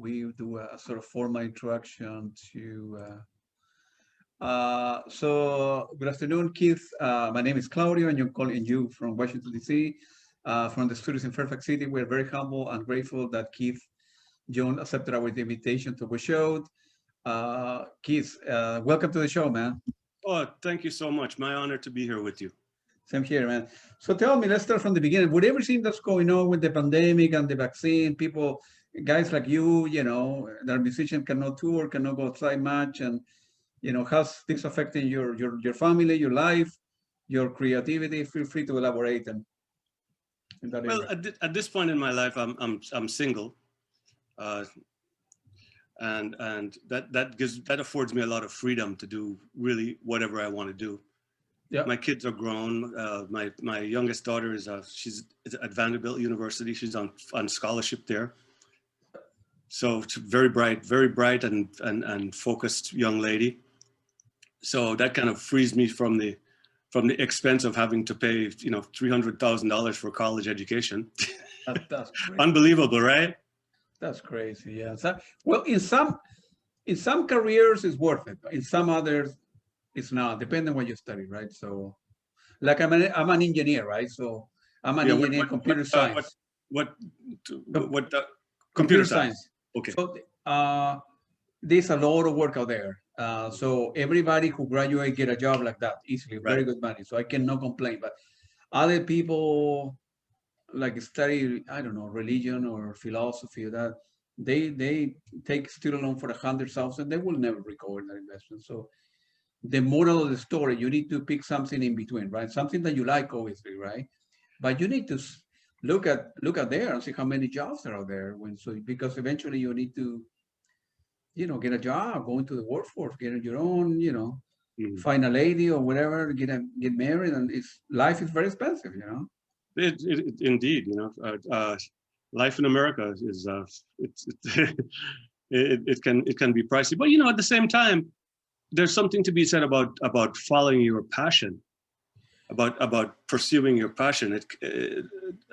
we do a sort of formal introduction to. So good afternoon, Keith. My name is Claudio, and I'm calling you from Washington D.C. From the studios in Fairfax City. We're very humble and grateful that Keith John accepted our invitation to our show. Keith, welcome to the show, man. Oh, thank you so much. My honor to be here with you. Same here, man. So tell me, let's start from the beginning. With everything that's going on with the pandemic and the vaccine, people, guys like you, that are musicians cannot tour, cannot go outside much, and how's this affecting your family, your life, your creativity? Feel free to elaborate in that Well, area. at this point in my life, I'm single, and that affords me a lot of freedom to do really whatever I want to do. Yeah. My kids are grown. My youngest daughter she's at Vanderbilt University. She's on scholarship there. So it's very bright and focused young lady. So that kind of frees me from the expense of having to pay $300,000 for college education. That's crazy. Unbelievable, right? That's crazy. Yeah. So, well, in some careers it's worth it. In some others, it's not, depending on what you study, right? So, like I'm an engineer, right? So I'm an engineer in computer science. Computer science. Okay. So there's a lot of work out there. So everybody who graduate get a job like that easily, very good money. So I cannot complain. But other people like study, I don't know, religion or philosophy, that they take student loan for 100,000, they will never recover that investment. So the moral of the story, you need to pick something in between, right? Something that you like, obviously, right? But you need to look at there and see how many jobs are out there. Because eventually you need to, get a job, go into the workforce, get your own, find a lady or whatever, get married, and life is very expensive, Indeed, life in America is it can be pricey, but at the same time, there's something to be said about following your passion, about pursuing your passion.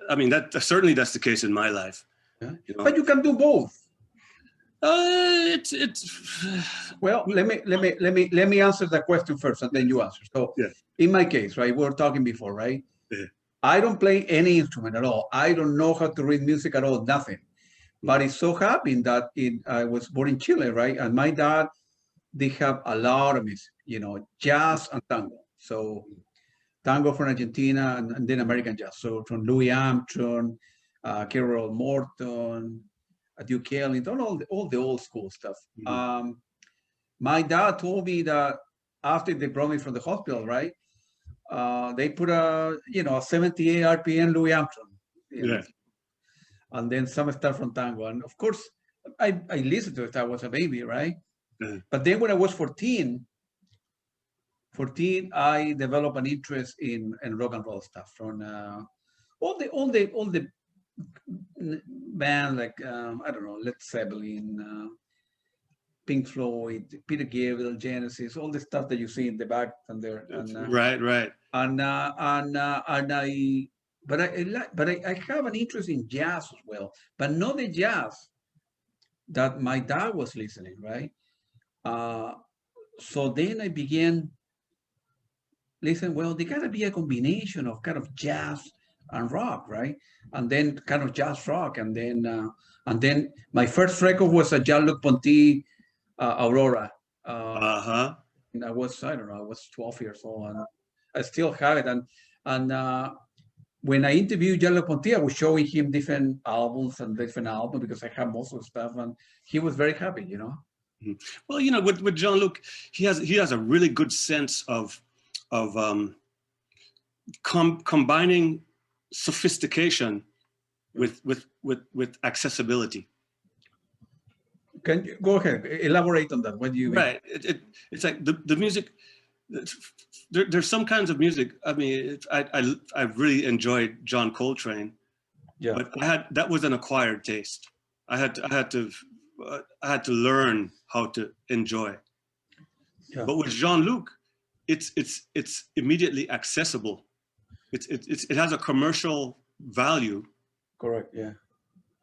I mean, certainly that's the case in my life. Yeah. But you can do both. It's well. Let me answer that question first, and then you answer. So, yeah. In my case, right, we were talking before, right? Yeah. I don't play any instrument at all. I don't know how to read music at all. Nothing. But it so happened that I was born in Chile, right? And my dad, they have a lot of music, jazz and tango. So tango from Argentina and then American jazz. So from Louis Armstrong, Carol Morton, Duke Ellington, all the old school stuff. Mm-hmm. My dad told me that after they brought me from the hospital, right, they put a 78 RPM Louis Armstrong. Yeah. And then some stuff from tango. And of course, I listened to it. I was a baby, right? Mm-hmm. But then when I was 14, I developed an interest in rock and roll stuff from all the band, like I don't know, Led Zeppelin, Pink Floyd, Peter Gabriel, Genesis, all the stuff that you see in the back and there. And, right. And I have an interest in jazz as well, but not the jazz that my dad was listening, right? So then I began listening. Well, there gotta be a combination of kind of jazz and rock, right? And then kind of jazz rock, and then my first record was a Jean-Luc Ponty, Aurora. And I was 12 years old, and I still have it. And when I interviewed Jean-Luc Ponty, I was showing him different albums because I have most of the stuff, and he was very happy, Well, with Jean-Luc, he has a really good sense of combining sophistication with accessibility. Can you go ahead, elaborate on that? What do you mean? Right. It's like the music. There's some kinds of music. I mean, I really enjoyed John Coltrane. Yeah. But that was an acquired taste. I had to learn how to enjoy. Yeah. But with Jean-Luc, it's immediately accessible. It has a commercial value. Correct. Yeah.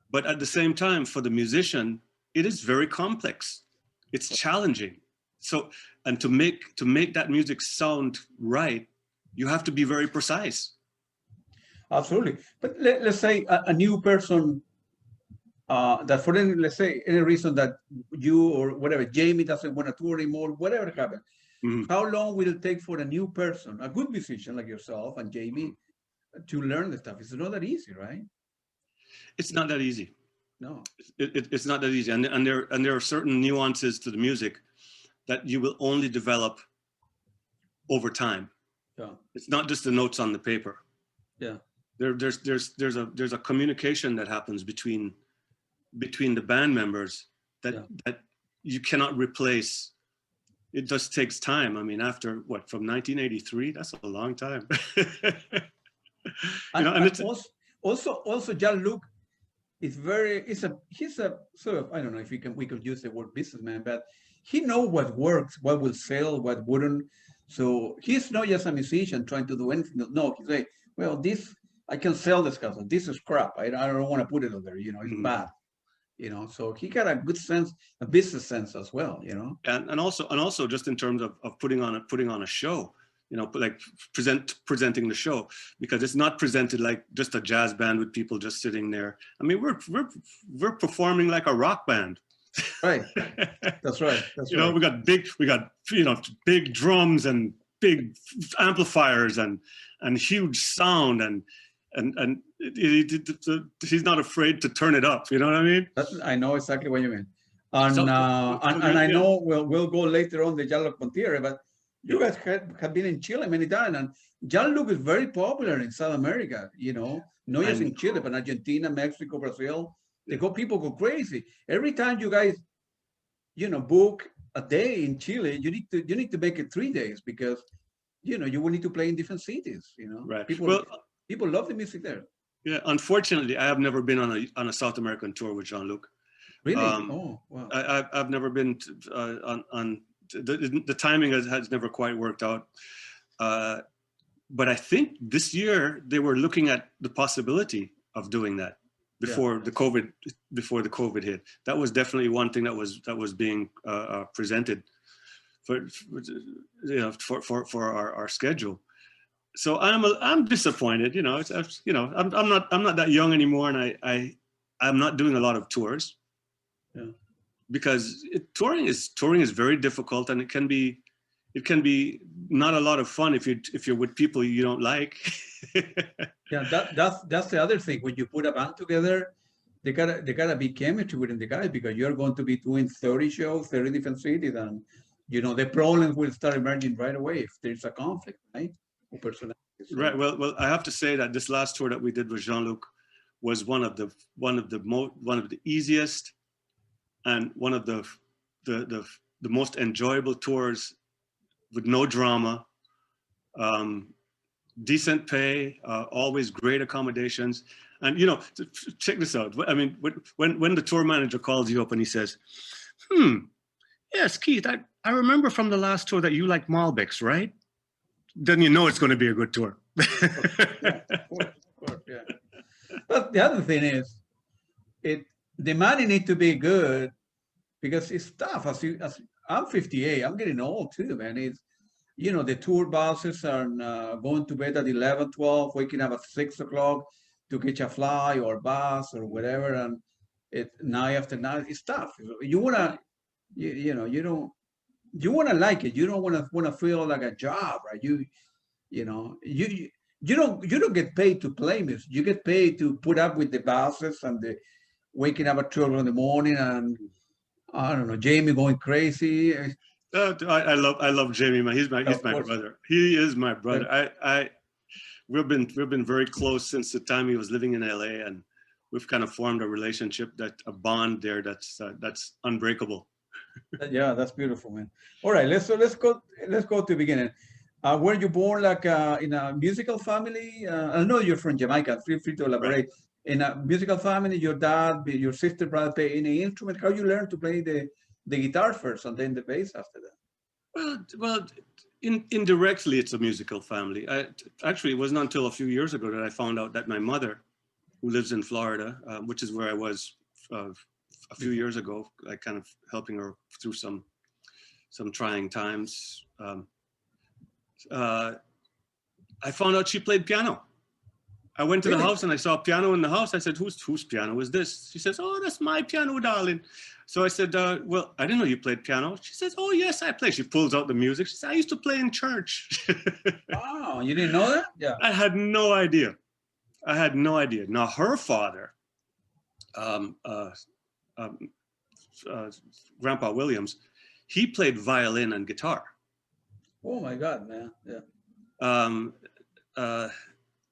But at the same time, for the musician, it is very complex. It's challenging. So, and to make that music sound right, you have to be very precise. Absolutely. But let's say a new person that for any, let's say any reason that you or whatever, Jamie doesn't want to tour anymore, whatever happens. Mm-hmm. How long will it take for a new person, a good musician like yourself and Jamie, to learn the stuff? It's not that easy, right? It's not that easy. No, it's not that easy, and there are certain nuances to the music that you will only develop over time. Yeah, it's not just the notes on the paper. Yeah, there's a communication that happens between the band members that you cannot replace. It just takes time. I mean, after what, from 1983, that's a long time. and it's also Jean-Luc. He's a sort of, I don't know if we could use the word businessman, but he knows what works, what will sell, what wouldn't. So he's not just a musician trying to do anything. No, he's like, well, this, I can sell this stuff. This is crap. I don't want to put it on there. You know, it's bad. You know, so he got a good sense, a business sense as well. You know, and also just in terms of putting on a show. You know, like presenting the show, because it's not presented like just a jazz band with people just sitting there. I mean, we're performing like a rock band. Right. That's right. You know, we got big drums and big amplifiers and huge sound and he's not afraid to turn it up. You know what I mean? I know exactly what you mean. And I know we'll go later on the Jean-Luc Ponty, but you guys have been in Chile many times, and Jean-Luc is very popular in South America, you know, not just in Chile, but Argentina, Mexico, Brazil. People go crazy. Every time you guys, you know, book a day in Chile, you need to make it 3 days, because, you know, you will need to play in different cities, you know. Right. People love the music there. Yeah, unfortunately, I have never been on a South American tour with Jean-Luc. Really? Oh, wow. I've never been on the timing has never quite worked out. But I think this year they were looking at the possibility of doing that before the COVID hit. That was definitely one thing that was being presented for our schedule. So I'm disappointed. You know, I'm not that young anymore, and I'm not doing a lot of tours. Yeah. Because touring is very difficult, and it can be not a lot of fun if you're with people you don't like. Yeah, that's the other thing. When you put a band together, they gotta be chemistry within the guys, because you're going to be doing 30 shows, 30 different cities, and you know the problems will start emerging right away if there's a conflict, right? Right. Well, I have to say that this last tour that we did with Jean-Luc was one of the easiest and one of the most enjoyable tours, with no drama, decent pay, always great accommodations. And, you know, check this out. I mean, when the tour manager calls you up and he says, yes, Keith, I remember from the last tour that you like Malbecs, right? Then you know it's going to be a good tour. Of course, yeah. But the other thing is, the money needs to be good, because it's tough. As I'm 58, I'm getting old too, man. It's, you know, the tour buses are going to bed at 11, 12, waking up at 6 o'clock to catch a fly or bus or whatever, and night after night. It's tough. You wanna, you wanna like it. You don't wanna feel like a job, right? You don't get paid to play music. You get paid to put up with the buses and the waking up at 12 in the morning, and I don't know, Jamie going crazy. I love Jamie, man. He's my brother. He is my brother. We've been very close since the time he was living in LA, and we've kind of formed a bond there that's unbreakable. Yeah, that's beautiful, man. All right, let's go to the beginning. Were you born like in a musical family? I know you're from Jamaica. Feel free to elaborate. Right. In a musical family, your dad, your sister, brother play any instrument? How you learn to play the guitar first and then the bass after that? Well, indirectly, it's a musical family. Actually, it wasn't until a few years ago that I found out that my mother, who lives in Florida, which is where I was a few years ago, like kind of helping her through some trying times. I found out she played piano. I went to the house and I saw a piano in the house. I said, whose piano is this? She says, oh, that's my piano, darling. So I said, well, I didn't know you played piano. She says, oh, yes, I play. She pulls out the music. She says, I used to play in church. Oh, you didn't know that? Yeah. I had no idea. I had no idea. Now, her father, Grandpa Williams, he played violin and guitar. Oh, my God, man. Yeah.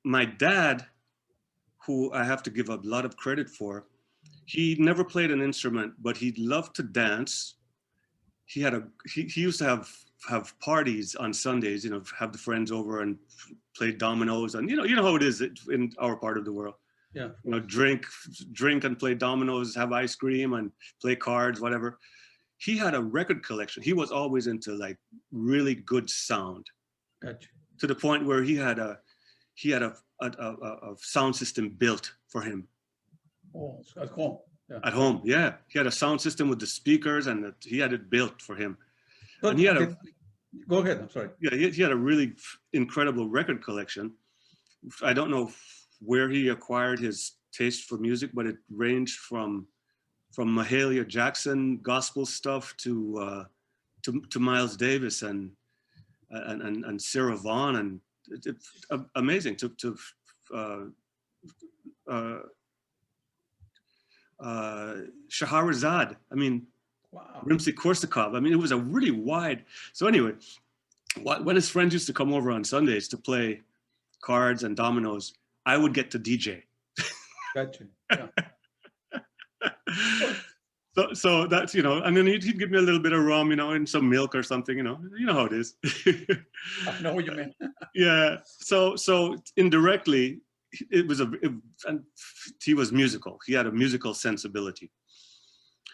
My dad, who I have to give a lot of credit for, he never played an instrument, but he loved to dance. He used to have parties on Sundays, you know, have the friends over and play dominoes, and you know how it is in our part of the world. Yeah. You know, drink and play dominoes, have ice cream and play cards, whatever. He had a record collection. He was always into like really good sound. Gotcha. To the point where he had a sound system built for him. Oh, at home. Yeah. At home, yeah. He had a sound system with the speakers, and he had it built for him. But and he had go ahead, I'm sorry. Yeah, he had a really incredible record collection. I don't know where he acquired his taste for music, but it ranged from Mahalia Jackson gospel stuff to Miles Davis and Sarah Vaughan, and it's amazing Shahrazad. I mean, wow. Rimsky-Korsakov. I mean, it was a really wide. So anyway, when his friends used to come over on Sundays to play cards and dominoes, I would get to DJ. Gotcha. Yeah. So that's, you know, and then he'd give me a little bit of rum, you know, and some milk or something, you know how it is. I know what you mean. Yeah. So indirectly, and he was musical. He had a musical sensibility.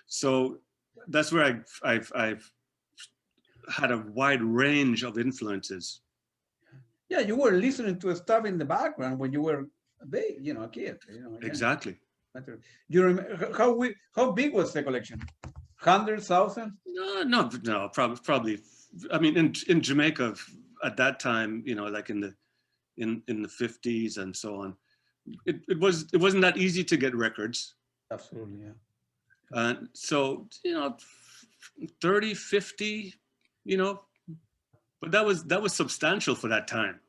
So that's where I've had a wide range of influences. Yeah, you were listening to stuff in the background when you were a kid. You know, yeah. Exactly. You remember how big was the collection? 100,000? No. Probably. I mean, in Jamaica at that time, you know, like in the 50s and so on, it wasn't that easy to get records. Absolutely, yeah. So, you know, 30, 50, you know, but that was substantial for that time.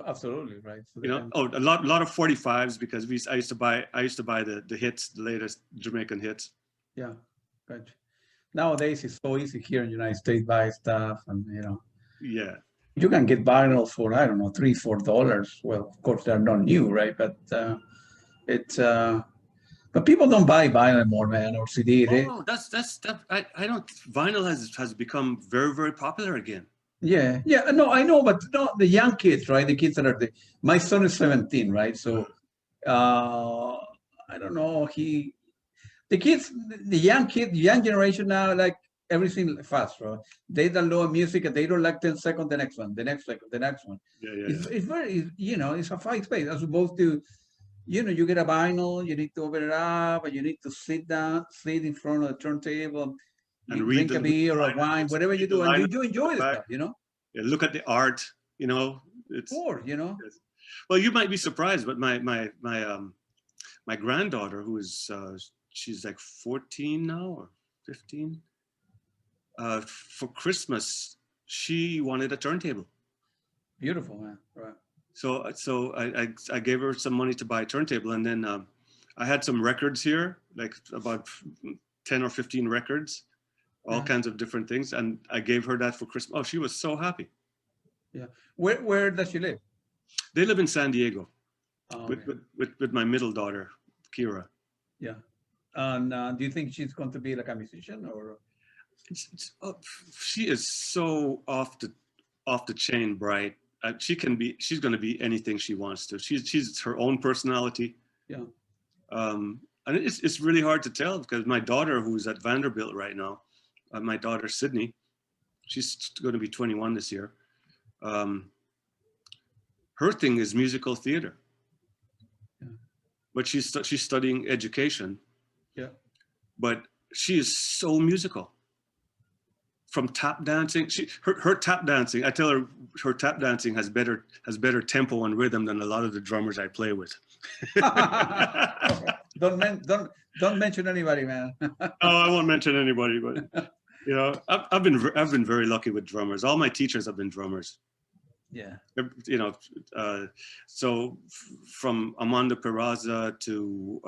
Absolutely, right. So you know, a lot of 45s, because I used to buy the hits, the latest Jamaican hits. Yeah, gotcha. Nowadays it's so easy here in the United States buy stuff, and you know. Yeah. You can get vinyl for, I don't know, $3-4. Well, of course they're not new, right? But but people don't buy vinyl anymore, man, or CD. Oh, I don't. Vinyl has become very, very popular again. Yeah. No, I know, but no, the young kids, right? The kids that are my son is 17, right? So I don't know. The young generation now, like everything fast, right? They download music and they don't like 10 seconds, the next one, the next second, the next one. Yeah. It's very, you know, it's a fast pace as opposed to, you know, you get a vinyl, you need to open it up, and you need to sit in front of the turntable, and drink a beer or a wine, whatever you do, and you enjoy the stuff, you know? Yeah, look at the art, you know. It's, you know. Well, you might be surprised, but my granddaughter, who is she's like 14 now or 15, for Christmas she wanted a turntable. Beautiful, man. Right. So I gave her some money to buy a turntable, and then I had some records here, like about 10 or 15 records, all kinds of different things, and I gave her that for Christmas. Oh, she was so happy. Yeah. Where does she live? They live in San Diego. Oh, with my middle daughter, Kira. Yeah. And do you think she's going to be like a musician, or? She is so off the chain bright. She's going to be anything she wants to. She's her own personality. Yeah. And it's really hard to tell, because my daughter, who's at Vanderbilt right now, my daughter Sydney, she's going to be 21 this year. Her thing is musical theater. Yeah. But she's studying education. Yeah. But she is so musical. From tap dancing, her tap dancing, I tell her her tap dancing has better tempo and rhythm than a lot of the drummers I play with. Don't mention anybody, man. Oh, I won't mention anybody, but you know, I've been very lucky with drummers. All my teachers have been drummers. Yeah. You know, so from Amanda Peraza to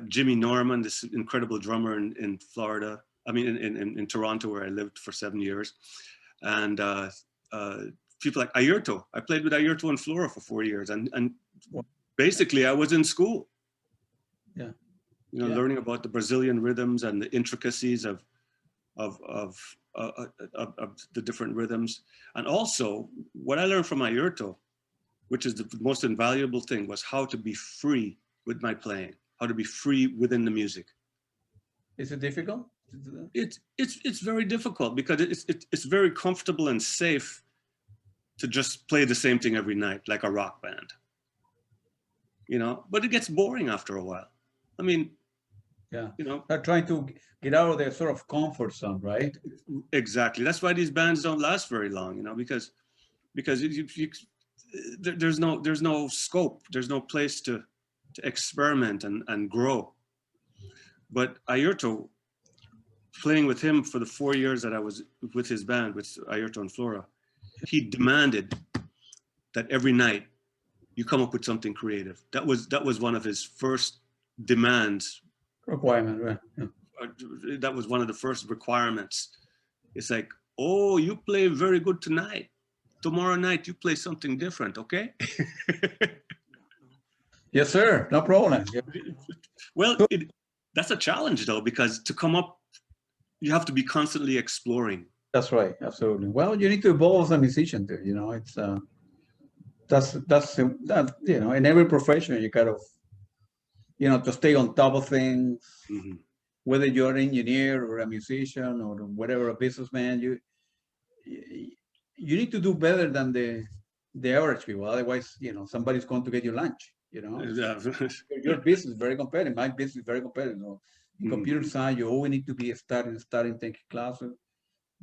Jimmy Norman, this incredible drummer in Florida. I mean, in Toronto, where I lived for 7 years, and people like Airto. I played with Airto and Flora for 4 years, and basically I was in school. Yeah, you know, learning about the Brazilian rhythms and the intricacies of the different rhythms, and also what I learned from Airto, which is the most invaluable thing, was how to be free with my playing, how to be free within the music. Is it difficult? It's very difficult because it's very comfortable and safe to just play the same thing every night like a rock band, you know, but it gets boring after a while. I mean, yeah, you know, they're trying to get out of their sort of comfort zone, right? Exactly. That's why these bands don't last very long, you know, because there's no scope, there's no place to experiment and grow. But Airto, playing with him for the 4 years that I was with his band, with Airto and Flora, he demanded that every night you come up with something creative. That was one of his first demands. Requirement, right? Yeah. That was one of the first requirements. It's like, oh, you play very good tonight. Tomorrow night you play something different, okay? Yes, sir. No problem. Yeah. Well, that's a challenge though, because to come up, you have to be constantly exploring. That's right. Absolutely. Well, you need to evolve as a musician too. You know, it's that you know, in every profession you kind of, you know, to stay on top of things. Mm-hmm. Whether you're an engineer or a musician or whatever, a businessman, you need to do better than the average people. Otherwise, you know, somebody's going to get you lunch. You know, your business is very competitive. My business is very competitive. So in computer science, you always need to be studying, taking classes,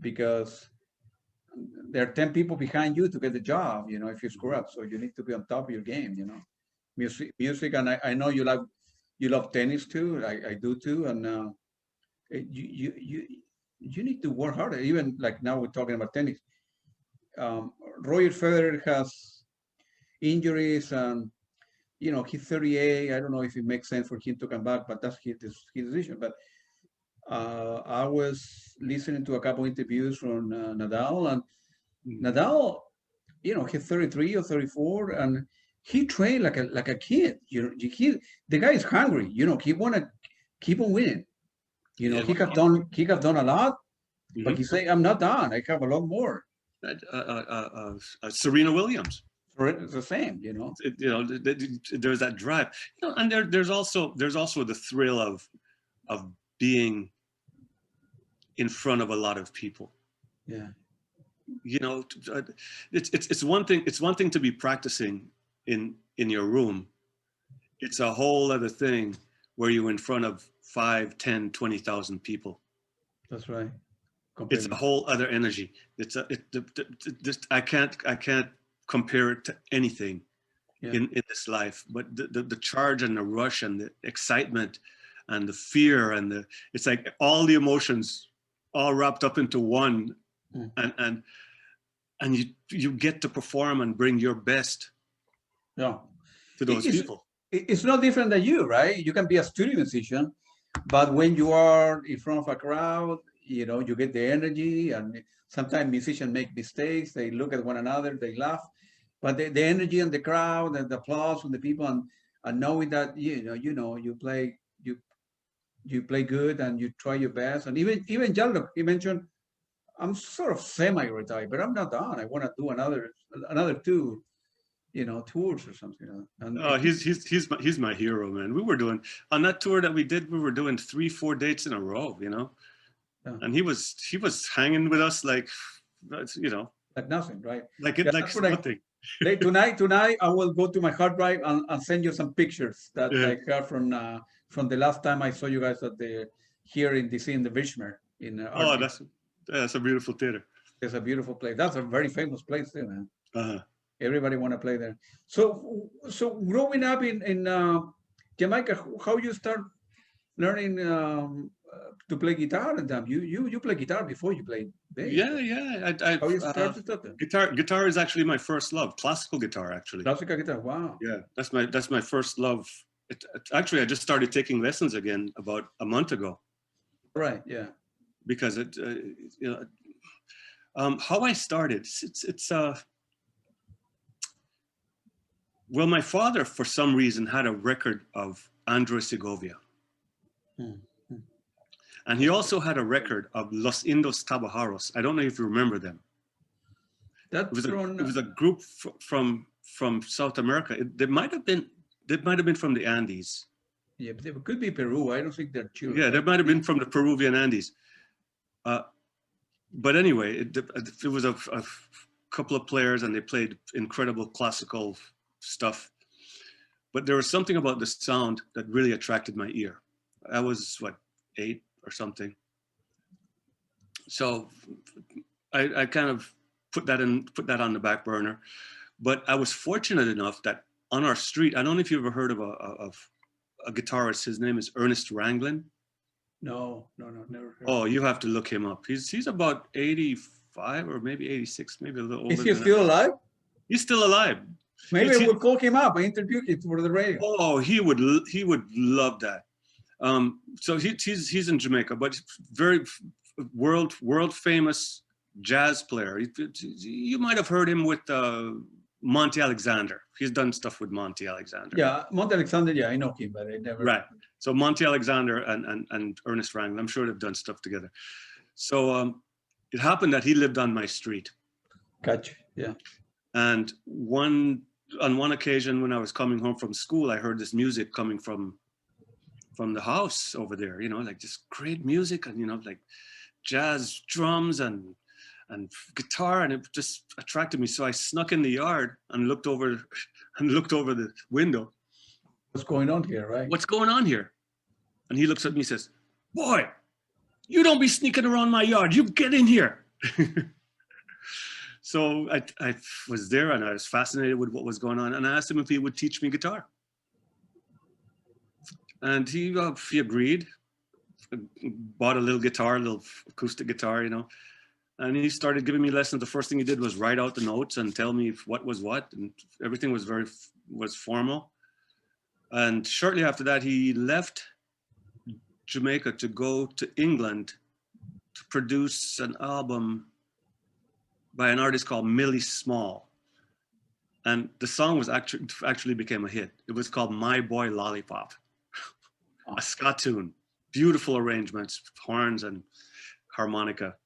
because there are 10 people behind you to get the job. You know, if you screw up, so you need to be on top of your game. You know, music, and I know you love tennis too. I do too, and you need to work harder. Even like now we're talking about tennis. Roger Federer has injuries, and you know, he's 38. I don't know if it makes sense for him to come back, but that's his decision. But I was listening to a couple interviews from Nadal, and Nadal, you know, he's 33 or 34, and he trained like a kid. You know, the guy is hungry. You know, he want to keep on winning. You know, he have done a lot, but he say, I'm not done. I have a lot more. Serena Williams. It's the same, you know. You know, there's that drive. You know, and there's also the thrill of being in front of a lot of people. Yeah. You know, it's one thing to be practicing in your room. It's a whole other thing where you're in front of 5, 10, 20,000 people. That's right. Completely. It's a whole other energy. I can't compare it to anything in this life, but the charge and the rush and the excitement and the fear and it's like all the emotions all wrapped up into one, and you get to perform and bring your best to those people. It's not different than you, right? You can be a studio musician, but when you are in front of a crowd, you know, you get the energy, and sometimes musicians make mistakes. They look at one another, they laugh, but the energy and the crowd and the applause from the people, and knowing that you play good and you try your best. And even Jean-Luc, he mentioned, I'm sort of semi-retired, but I'm not done. I want to do another 2, you know, tours or something. And he's my hero, man. We were doing on that tour that we did. We were doing 3-4 dates in a row, you know, and he was hanging with us like, you know, like nothing, right? Like nothing. Tonight I will go to my hard drive and send you some pictures that I got from the last time I saw you guys at the here in DC in the Bishmer in Oh, that's a beautiful theater. It's a beautiful place. That's a very famous place too, man. Uh-huh. Everybody want to play there. So growing up in Jamaica, how you start learning to play guitar and that? You play guitar before you played bass. Yeah. How you started that? Guitar is actually my first love. Classical guitar, actually. Classical guitar. Wow. Yeah, that's my first love. Actually, I just started taking lessons again about a month ago. Right. Yeah. Because how I started, well, my father, for some reason, had a record of Andres Segovia. And he also had a record of Los Indos Tabajaros. I don't know if you remember them. It was a group from South America. They might have been from the Andes. Yeah, but it could be Peru. I don't think they're Chile. Yeah, they might have been from the Peruvian Andes. But anyway, it was a couple of players, and they played incredible classical stuff. But there was something about the sound that really attracted my ear. I was, 8 or something. So I kind of put that on the back burner. But I was fortunate enough that on our street, I don't know if you ever heard of a guitarist. His name is Ernest Ranglin. No, never heard. Oh, you have to look him up. He's about 85 or maybe 86, maybe a little older. Is he still alive? He's still alive. Maybe we'll call him up and interview him for the radio. Oh, he would love that. So he's in Jamaica, but very world famous jazz player. You might have heard him with Monty Alexander. He's done stuff with Monty Alexander. Yeah, Monty Alexander. Yeah, I know him, but I never. Right. So Monty Alexander and Ernest Ranglin, I'm sure they've done stuff together. So it happened that he lived on my street. Gotcha. Yeah. And on one occasion when I was coming home from school, I heard this music coming from the house over there, like this great music, and like jazz drums and guitar, and it just attracted me. So I snuck in the yard and looked over the window. What's going on here, right? What's going on here? And he looks at me and says, "Boy, you don't be sneaking around my yard. You get in here." So I was there, and I was fascinated with what was going on, and I asked him if he would teach me guitar. And he agreed, bought a little guitar, a little acoustic guitar, and he started giving me lessons. The first thing he did was write out the notes and tell me what was what, and everything was formal. And shortly after that, he left Jamaica to go to England to produce an album by an artist called Millie Small. And the song was actually became a hit. It was called My Boy Lollipop. A ska tune, beautiful arrangements, horns and harmonica.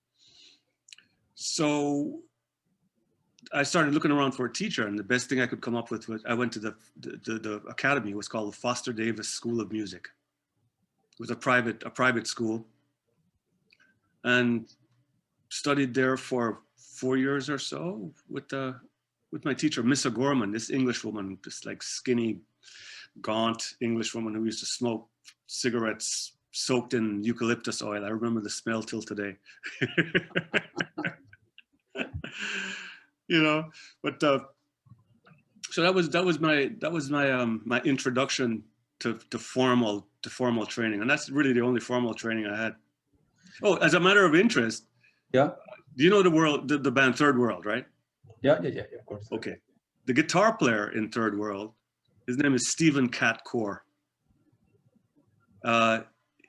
So I started looking around for a teacher, and the best thing I could come up with was I went to the academy. It was called the Foster Davis School of Music. It was a private school, and studied there for 4 years or so with my teacher, Miss O'Gorman, this English woman, this like skinny, gaunt English woman who used to smoke cigarettes soaked in eucalyptus oil. I remember the smell till today. But so that was my introduction to formal training, and that's really the only formal training I had. Oh, as a matter of interest, yeah. Do you know the band Third World, right? Yeah, of course. Okay, the guitar player in Third World, his name is Stephen Cat Core.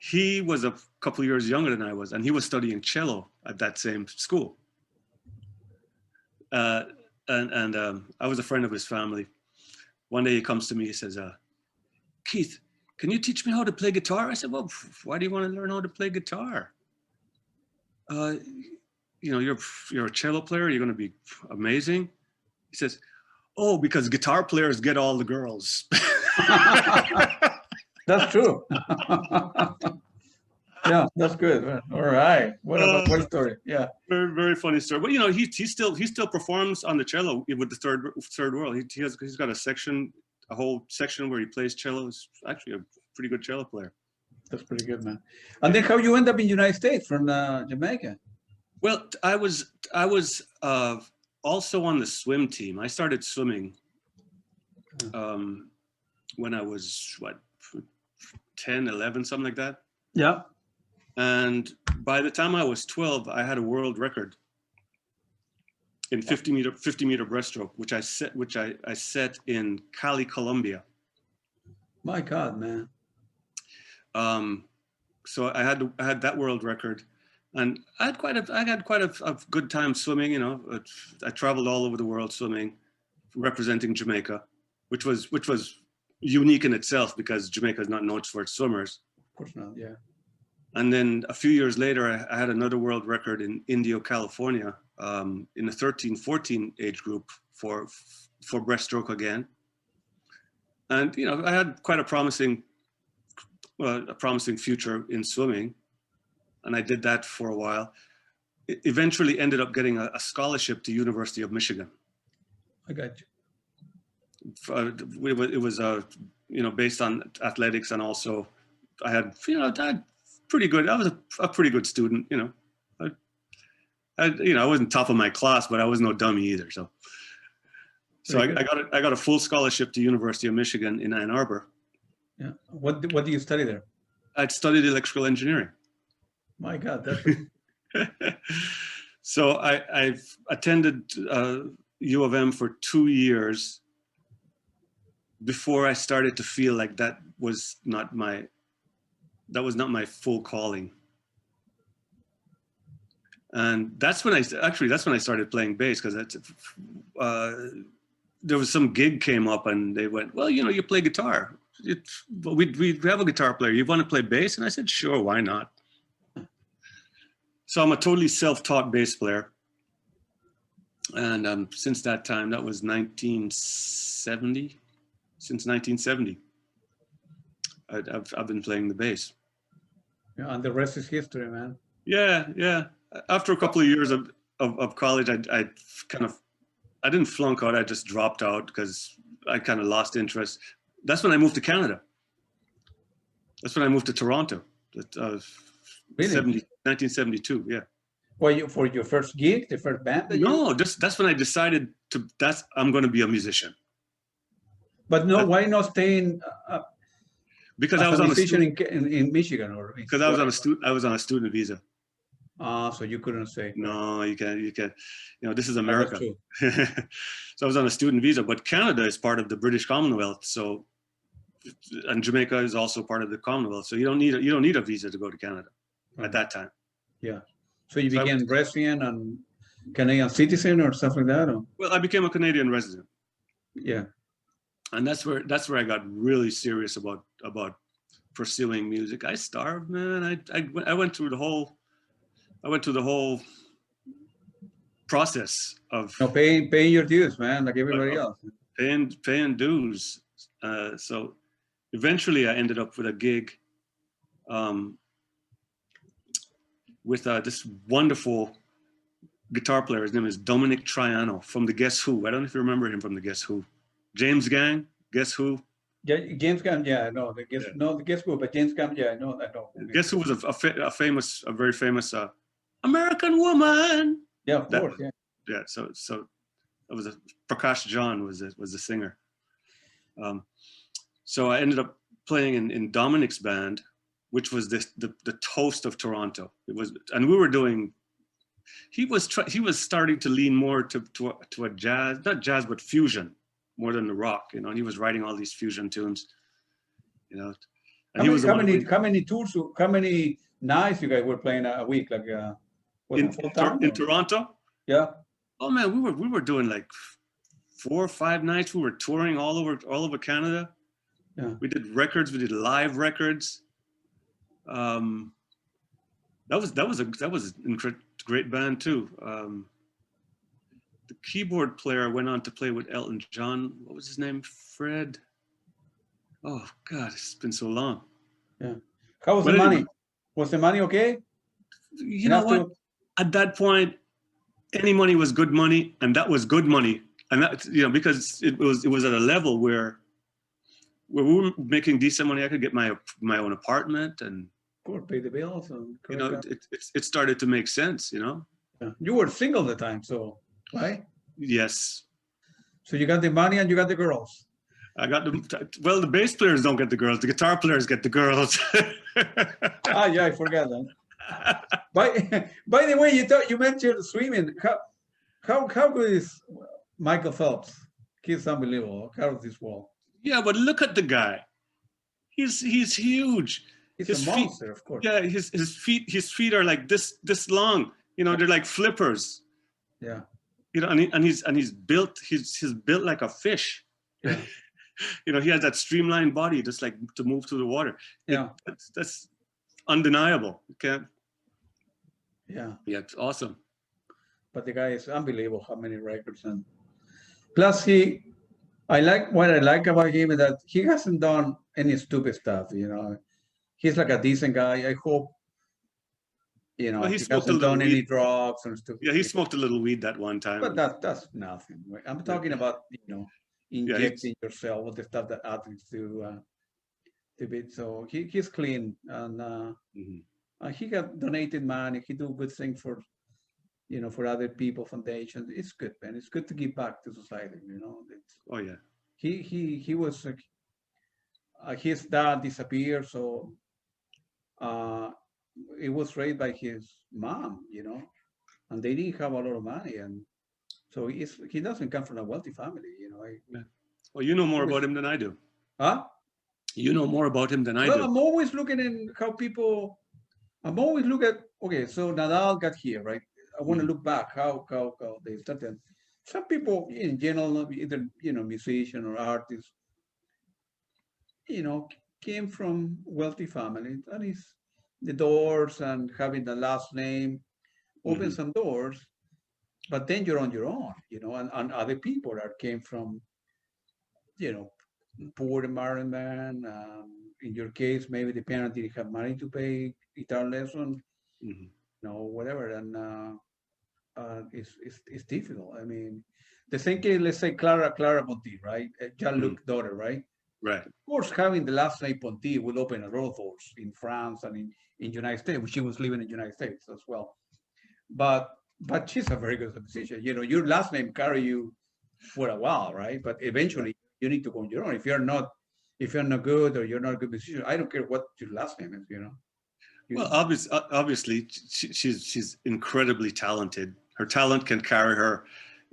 He was a couple of years younger than I was, and he was studying cello at that same school. And I was a friend of his family. One day he comes to me, he says, "Keith, can you teach me how to play guitar?" I said, "Well, why do you want to learn how to play guitar? You're a cello player, you're going to be amazing." He says, "Oh, because guitar players get all the girls." That's true. Yeah, that's good. All right. What story? Yeah. Very, very funny story. But he still performs on the cello with the Third World. He's got a whole section where he plays cello. He's actually a pretty good cello player. That's pretty good, man. And then how you end up in the United States from Jamaica? Well, I was also on the swim team. I started swimming when I was, what, 10, 11, something like that. Yeah. And by the time I was 12, I had a world record in 50 meter breaststroke, which I set in Cali, Colombia. My God, man. So I had that world record, and I had quite a good time swimming. You know, I traveled all over the world swimming, representing Jamaica, which was unique in itself because Jamaica is not known for its swimmers. Of course not. Yeah. And then a few years later, I had another world record in Indio, California, in the 13-14 age group for breaststroke again. And you know, I had quite a promising future in swimming, and I did that for a while. It eventually ended up getting a scholarship to University of Michigan. I got you. It was you know, based on athletics, and also I had pretty good. I was a pretty good student. You know, I wasn't top of my class, but I was no dummy either. So I got a full scholarship to University of Michigan in Ann Arbor. Yeah. What do you study there? I'd studied electrical engineering. My God, that's so I've attended U of M for 2 years before I started to feel like that was not my full calling. And that's when I started playing bass, because there was some gig came up and they went, well, you know, you play guitar. We have a guitar player. You want to play bass? And I said, sure, why not? So I'm a totally self-taught bass player. And since that time, that was 1970. Since 1970, I've been playing the bass. Yeah, and the rest is history, man. Yeah. After a couple of years of college, I didn't flunk out. I just dropped out because I kind of lost interest. That's when I moved to Canada. That's when I moved to Toronto. Really? 1972, yeah. Well, for your first gig, the first band? No, that's when I decided I'm going to be a musician. But no, why not stay in? Because I was on a musician in Michigan, or because I was on a student visa. So you couldn't say. No, you can't. You know, this is America. So I was on a student visa, but Canada is part of the British Commonwealth. So, and Jamaica is also part of the Commonwealth. So you don't need a visa to go to Canada at that time. Yeah. So you became resident and Canadian citizen or stuff like that? Or? Well, I became a Canadian resident. Yeah. And that's where I got really serious about pursuing music. I starved, man. I went through the whole process of paying your dues, man, like everybody else. Paying dues. So eventually I ended up with a gig with this wonderful guitar player. His name is Dominic Triano from the Guess Who. I don't know if you remember him from the Guess Who. James Gang, Guess Who? Yeah, James Gang, yeah, I know. The Guess Who, but James Gang, yeah, I know. Guess Who was a very famous American woman. Yeah, of course, yeah. Yeah, so it was Prakash John was the singer. So I ended up playing in Dominic's band, which was the toast of Toronto. It was, and we were doing. He was starting to lean more to a jazz, not jazz, but fusion, more than the rock. You know, and he was writing all these fusion tunes. You know, and how many tours? How many nights you guys were playing a week? Like in Toronto? Yeah. Oh man, we were doing like 4 or 5 nights. We were touring all over Canada. Yeah. We did records. We did live records. That was a great band too. The keyboard player went on to play with Elton John. What was his name? Fred. Oh God, it's been so long. Yeah. How was the money? Was the money okay? You know what? At that point, any money was good money, and that was good money. And that, you know, because it was at a level where we were making decent money. I could get my own apartment, and of course, pay the bills, and you know, it started to make sense. You know. Yeah. You were single at the time, so right? Yes. So you got the money and you got the girls. I got the well. The bass players don't get the girls. The guitar players get the girls. Yeah, I forgot that. By the way, you mentioned swimming. How good is Michael Phelps? He's unbelievable. How is this wall? Yeah, but look at the guy. He's huge. He's his a monster, feet, of course. Yeah, his feet are like this long. You know, they're like flippers. Yeah. You know, and he's built like a fish. Yeah. You know, he has that streamlined body just like to move through the water. Yeah. That's undeniable. You can't. Yeah. Yeah, it's awesome. But the guy is unbelievable how many records, and plus what I like about him is that he hasn't done any stupid stuff, you know. He's like a decent guy. I hope, you know, well, he hasn't done any drugs and stuff. Yeah, he smoked a little weed that one time. But that's nothing. I'm talking about, you know, injecting yourself with the stuff that athletes do. So he's clean, and he got donated money. He do good things for, you know, for other people, foundations. It's good, man. It's good to give back to society, you know. Oh yeah. He was his dad disappeared, so it was raised by his mom, you know, and they didn't have a lot of money, and so he doesn't come from a wealthy family, you know. Well, you know more about him than I do. Huh? You know more about him than I do. I'm always looking at how people. I'm always looking at. Okay, so Nadal got here, right? I want to look back how they started. Some people in general, either, you know, musician or artists, you know, came from wealthy families. That is the doors, and having the last name opens some doors, but then you're on your own, you know, and other people that came from, you know, poor environment. In your case, maybe the parent didn't have money to pay guitar lessons, you know, whatever, and it's difficult. I mean, the same case, let's say Clara Ponty, right? Jean-Luc's daughter, right? Right. Of course, having the last name Ponty will open a lot of doors in France and in United States. She was living in the United States as well. But she's a very good musician. You know, your last name carry you for a while, right? But eventually you need to go on your own. If you're not good, or you're not a good musician, I don't care what your last name is, you know. Well, obviously, she's incredibly talented. Her talent can carry her.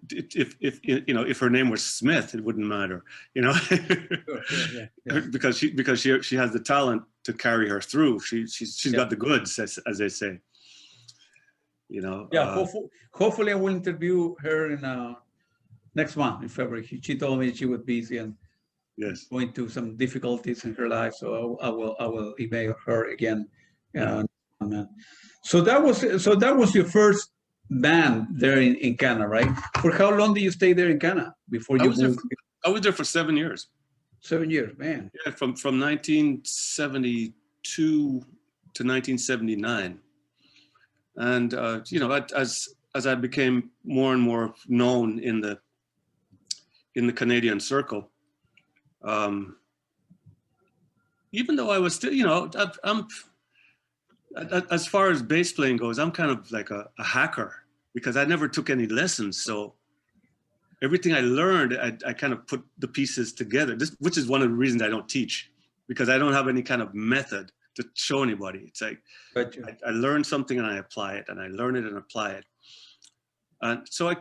If you know, if her name was Smith, it wouldn't matter, you know. Sure, because she has the talent to carry her through. She's got the goods, as they say. You know. Yeah. Hopefully, I will interview her in next month in February. She told me she was busy and going through some difficulties in her life, so I will email her again. So that was your first band there in Canada, right? For how long did you stay there in Canada before you moved? I was there for 7 years. 7 years, man. Yeah, from 1972 to 1979, and you know, as I became more and more known in the Canadian circle, even though I was still, you know, I'm as far as bass playing goes, I'm kind of like a hacker, because I never took any lessons. So everything I learned, I kind of put the pieces together, which is one of the reasons I don't teach, because I don't have any kind of method to show anybody. It's like, I learn something and I apply it, and I learn it and apply it. And so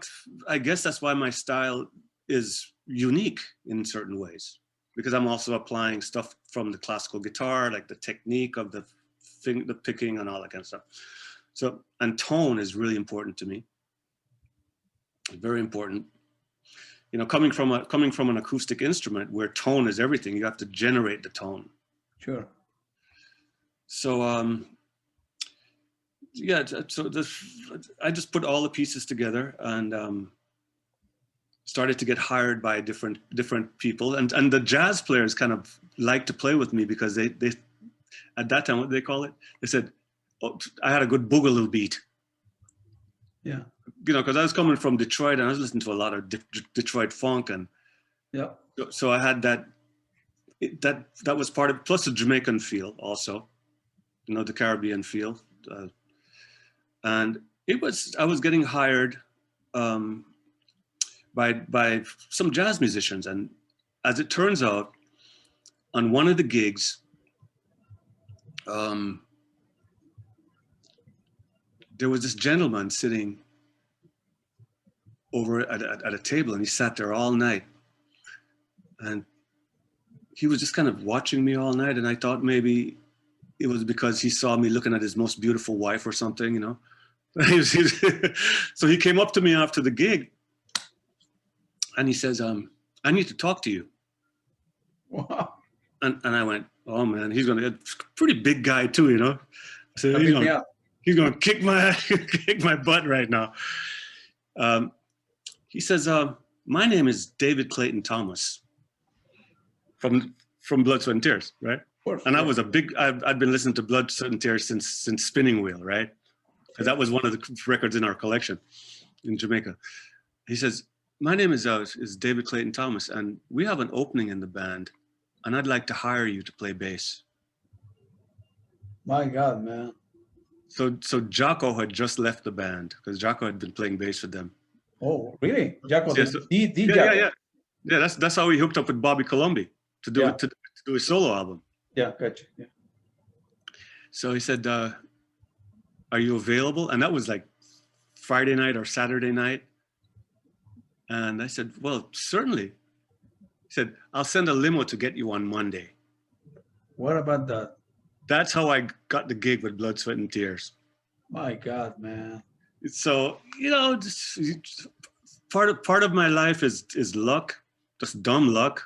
I guess that's why my style is unique in certain ways, because I'm also applying stuff from the classical guitar, like the technique of the picking and all that kind of stuff. So, and tone is really important to me. Very important. You know, coming from an acoustic instrument where tone is everything, you have to generate the tone. Sure. So, yeah. So I just put all the pieces together and started to get hired by different people, and the jazz players kind of liked to play with me, because they at that time, what do they call it? They said, oh, I had a good boogaloo beat. Yeah. You know, because I was coming from Detroit and I was listening to a lot of Detroit funk, and so I had that that was part of, plus the Jamaican feel also, you know, the Caribbean feel. And I was getting hired by some jazz musicians. And as it turns out, on one of the gigs, there was this gentleman sitting over at a table, and he sat there all night. And he was just kind of watching me all night. And I thought maybe it was because he saw me looking at his most beautiful wife or something, you know. So he came up to me after the gig and he says, I need to talk to you. Wow. And I went, oh man, he's going to, pretty big guy too, you know. So he's going to kick my butt right now. He says, my name is David Clayton Thomas from Blood, Sweat and Tears, right? And I was I'd been listening to Blood, Sweat and Tears since Spinning Wheel, right? Because that was one of the records in our collection in Jamaica. He says, my name is David Clayton Thomas, and we have an opening in the band, and I'd like to hire you to play bass. My God, man. So Jarreau had just left the band because Jarreau had been playing bass with them. Oh, really? Jarreau, yeah. That's how he hooked up with Bobby Colombi to do it, to do a solo album. Yeah, gotcha. Yeah. So he said, are you available? And that was like Friday night or Saturday night. And I said, well, certainly. He said, I'll send a limo to get you on Monday. What about that? That's how I got the gig with Blood, Sweat and Tears. My God, man. So, you know, part of my life is luck, just dumb luck.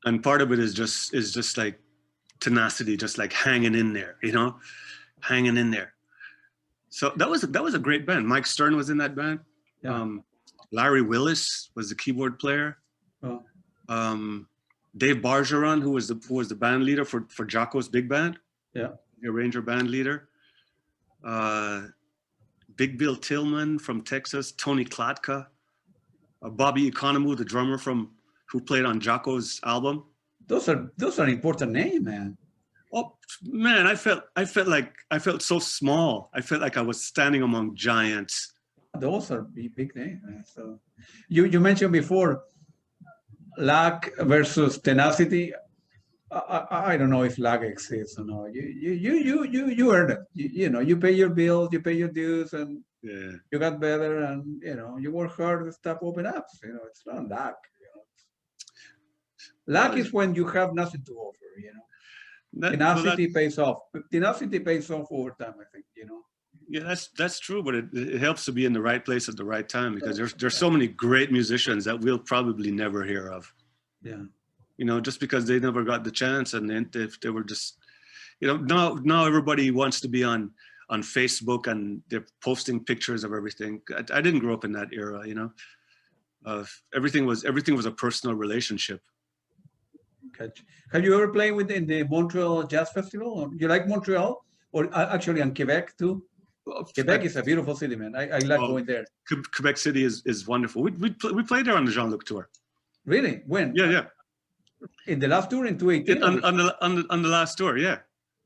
And part of it is just like tenacity, just like hanging in there, you know, hanging in there. So that was a great band. Mike Stern was in that band. Yeah. Larry Willis was the keyboard player. Oh. Dave Bargeron, who was the band leader for Jarreau's big band. Yeah. The arranger band leader. Big Bill Tillman from Texas. Tony Klatka. Bobby Economou, the drummer who played on Jarreau's album. Those are important names, man. Oh man, I felt so small. I felt like I was standing among giants. Those are big names, man. So you mentioned before luck versus tenacity. I don't know if luck exists or not. You earn it. You know, you pay your bills, you pay your dues, and you got better, and you know, you work hard, the stuff open up. You know, it's not luck. Luck is when you have nothing to offer, you know. Tenacity pays off. Tenacity pays off over time, I think, you know. Yeah, that's true, but it helps to be in the right place at the right time because there's so many great musicians that we'll probably never hear of. Yeah. You know, just because they never got the chance, and then if they were just, you know, now everybody wants to be on Facebook and they're posting pictures of everything. I didn't grow up in that era, you know. Everything was a personal relationship. Gotcha. Have you ever played in the Montreal Jazz Festival? You like Montreal, or actually in Quebec too? Quebec is a beautiful city, man. I like going there. Quebec City is wonderful. We played there on the Jean-Luc tour. Really? When? Yeah. In the last tour in 2018. On the last tour, yeah.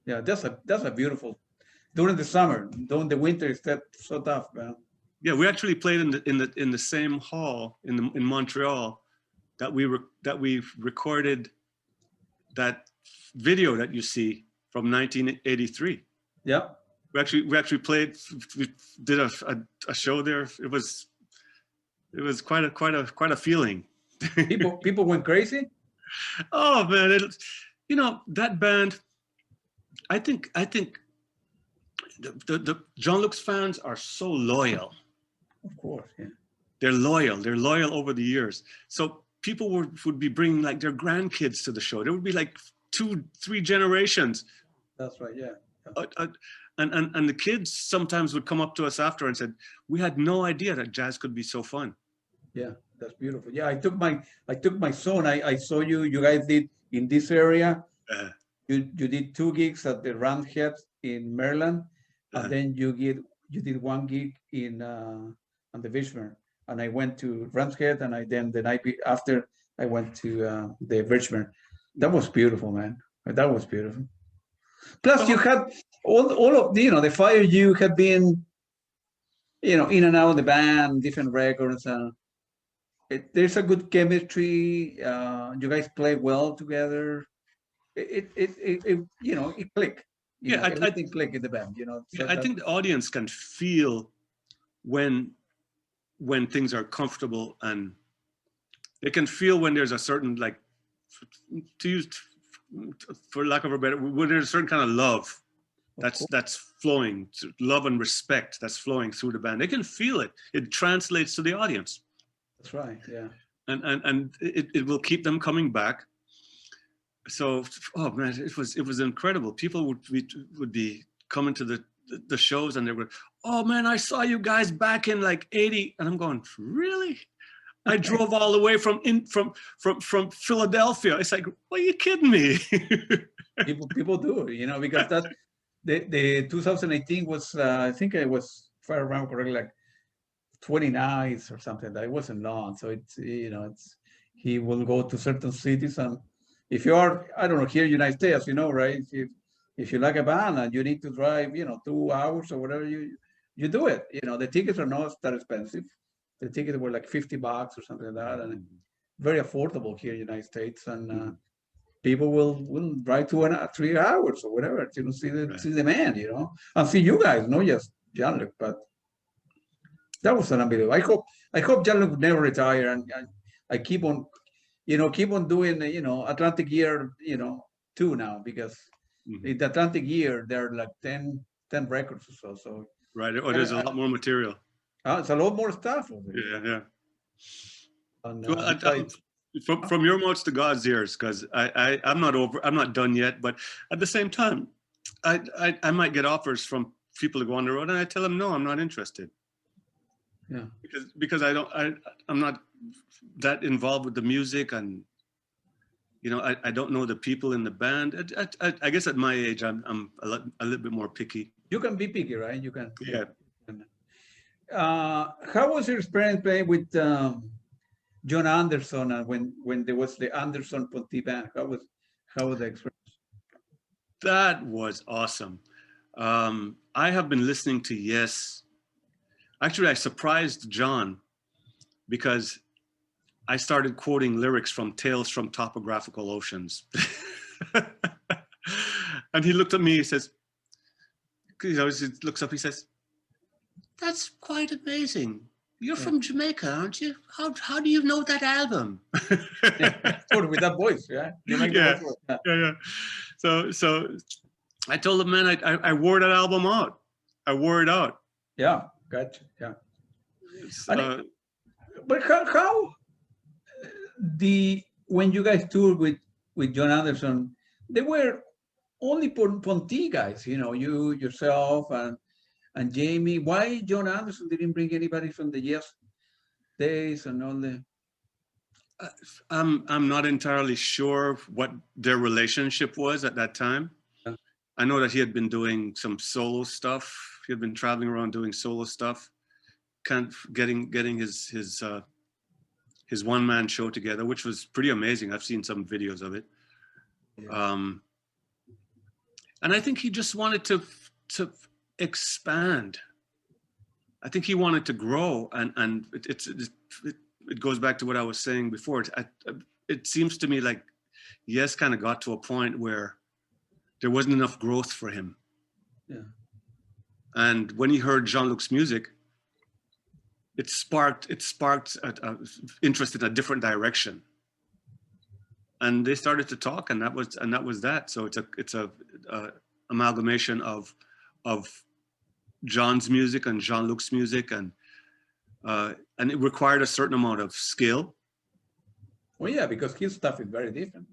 Yeah, that's a beautiful. During the summer, during the winter, it's so tough, man. Yeah, we actually played in the same hall in Montreal that we recorded that video that you see from 1983. Yeah. We actually played. We did a show there. It was quite a feeling. People went crazy. Oh man, you know, that band. I think the Jean-Luc's fans are so loyal. Of course, yeah. They're loyal. They're loyal over the years. So people would be bringing like their grandkids to the show. There would be like 2-3 generations. That's right. Yeah. And the kids sometimes would come up to us after and said, "We had no idea that jazz could be so fun." Yeah, that's beautiful. Yeah, I took my son. I saw you guys did in this area. You did 2 gigs at the Roundhead in Maryland, and then you did 1 gig on the Richmond. And I went to Roundhead, and then the night after I went to the Richmond. That was beautiful, man. That was beautiful. Plus, you had all of the fire you had been, in and out of the band, different records, and there's a good chemistry. You guys play well together. It clicked. Everything clicked in the band. So I think the audience can feel when things are comfortable, and they can feel when there's a certain, like, to use, for lack of a better, when there's a certain kind of love that's flowing, love and respect that's flowing through the band. They can feel it. It translates to the audience. That's right. Yeah. And it will keep them coming back. So, oh man, it was incredible. People would be coming to the shows, and they were, oh man, I saw you guys back in like '80, and I'm going, really? I drove all the way from Philadelphia. It's like, are you kidding me? people do, because that the 2018 was, I think it was, if I remember correctly, like 20 nights or something. That it wasn't long. So it's he will go to certain cities, and if you are, I don't know, here in the United States, right? If you like a band and you need to drive, 2 hours or whatever, you do it. The tickets are not that expensive. The tickets were like $50 or something like that, and very affordable here in the United States. And people will drive 3 hours or whatever to see the man, and see you guys, not just Jean-Luc. But that was unbelievable. I hope Jean-Luc never retire, and I keep on doing, Atlantic Year, 2 now, because in the Atlantic Year, there are like 10 records or so. So right. Oh, there's a lot more material. It's a lot more stuff. Yeah. And, well, from your mouth to God's ears, because I'm not done yet, but at the same time, I might get offers from people to go on the road, and I tell them, no, I'm not interested. Yeah. Because I'm not that involved with the music, and I don't know the people in the band. I guess at my age, I'm a little bit more picky. You can be picky, right? You can. Yeah. How was your experience playing with John Anderson, and when there was the Henderson Ponty band? How was the experience? That was awesome. I have been listening to Yes. Actually, I surprised John because I started quoting lyrics from Tales from Topographical Oceans. And he looked at me, he says, he looks up, he says, that's quite amazing. You're from Jamaica, aren't you? How do you know that album? With that voice, yeah? Yeah. So I told him, man, I wore that album out. I wore it out. Yeah, gotcha. Yeah. But how when you guys toured with John Anderson, they were only Ponty guys, you yourself and Jamie. Why John Anderson didn't bring anybody from the Yes days and all the? I'm not entirely sure what their relationship was at that time. Yeah. I know that he had been doing some solo stuff. He had been traveling around doing solo stuff, getting his one-man show together, which was pretty amazing. I've seen some videos of it. Yeah. And I think he just wanted to expand. I think he wanted to grow, and it goes back to what I was saying before. It seems to me like Yes kind of got to a point where there wasn't enough growth for him. Yeah. And when he heard Jean-Luc's music, it sparked interest in a different direction. And they started to talk, and that was that. So it's a amalgamation of John's music and Jean-Luc's music, and it required a certain amount of skill. Well, yeah, because his stuff is very different.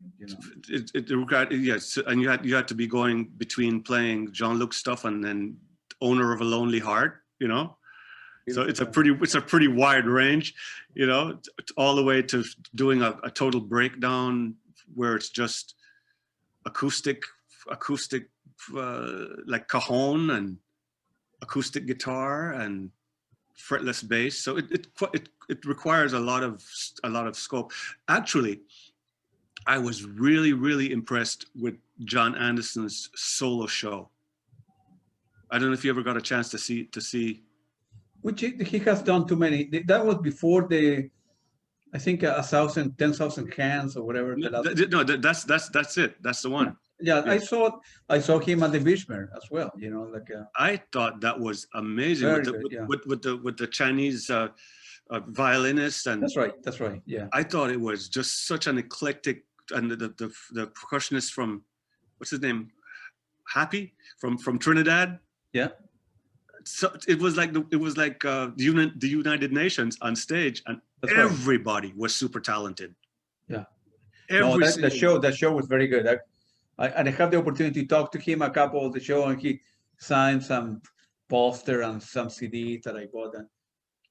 It required, yes, and you had to be going between playing Jean-Luc's stuff and then Owner of a Lonely Heart, So it's a pretty wide range, all the way to doing a total breakdown where it's just acoustic like cajon and acoustic guitar and fretless bass. So it requires a lot of scope. Actually, I was really, really impressed with John Anderson's solo show. I don't know if you ever got a chance to see. Which he has done too many. That was before I think 10,000 hands or whatever. No, that's it. That's the one. Yeah, yeah. I saw him at the Bishmer as well. You know, like. I thought that was amazing with the Chinese violinist, and That's right. Yeah. I thought it was just such an eclectic, and the percussionist from, what's his name, Happy from Trinidad. Yeah. So it was like the United Nations on stage, and everybody was super talented. Yeah. That show was very good. I had the opportunity to talk to him a couple of the show, and he signed some poster and some CDs that I bought.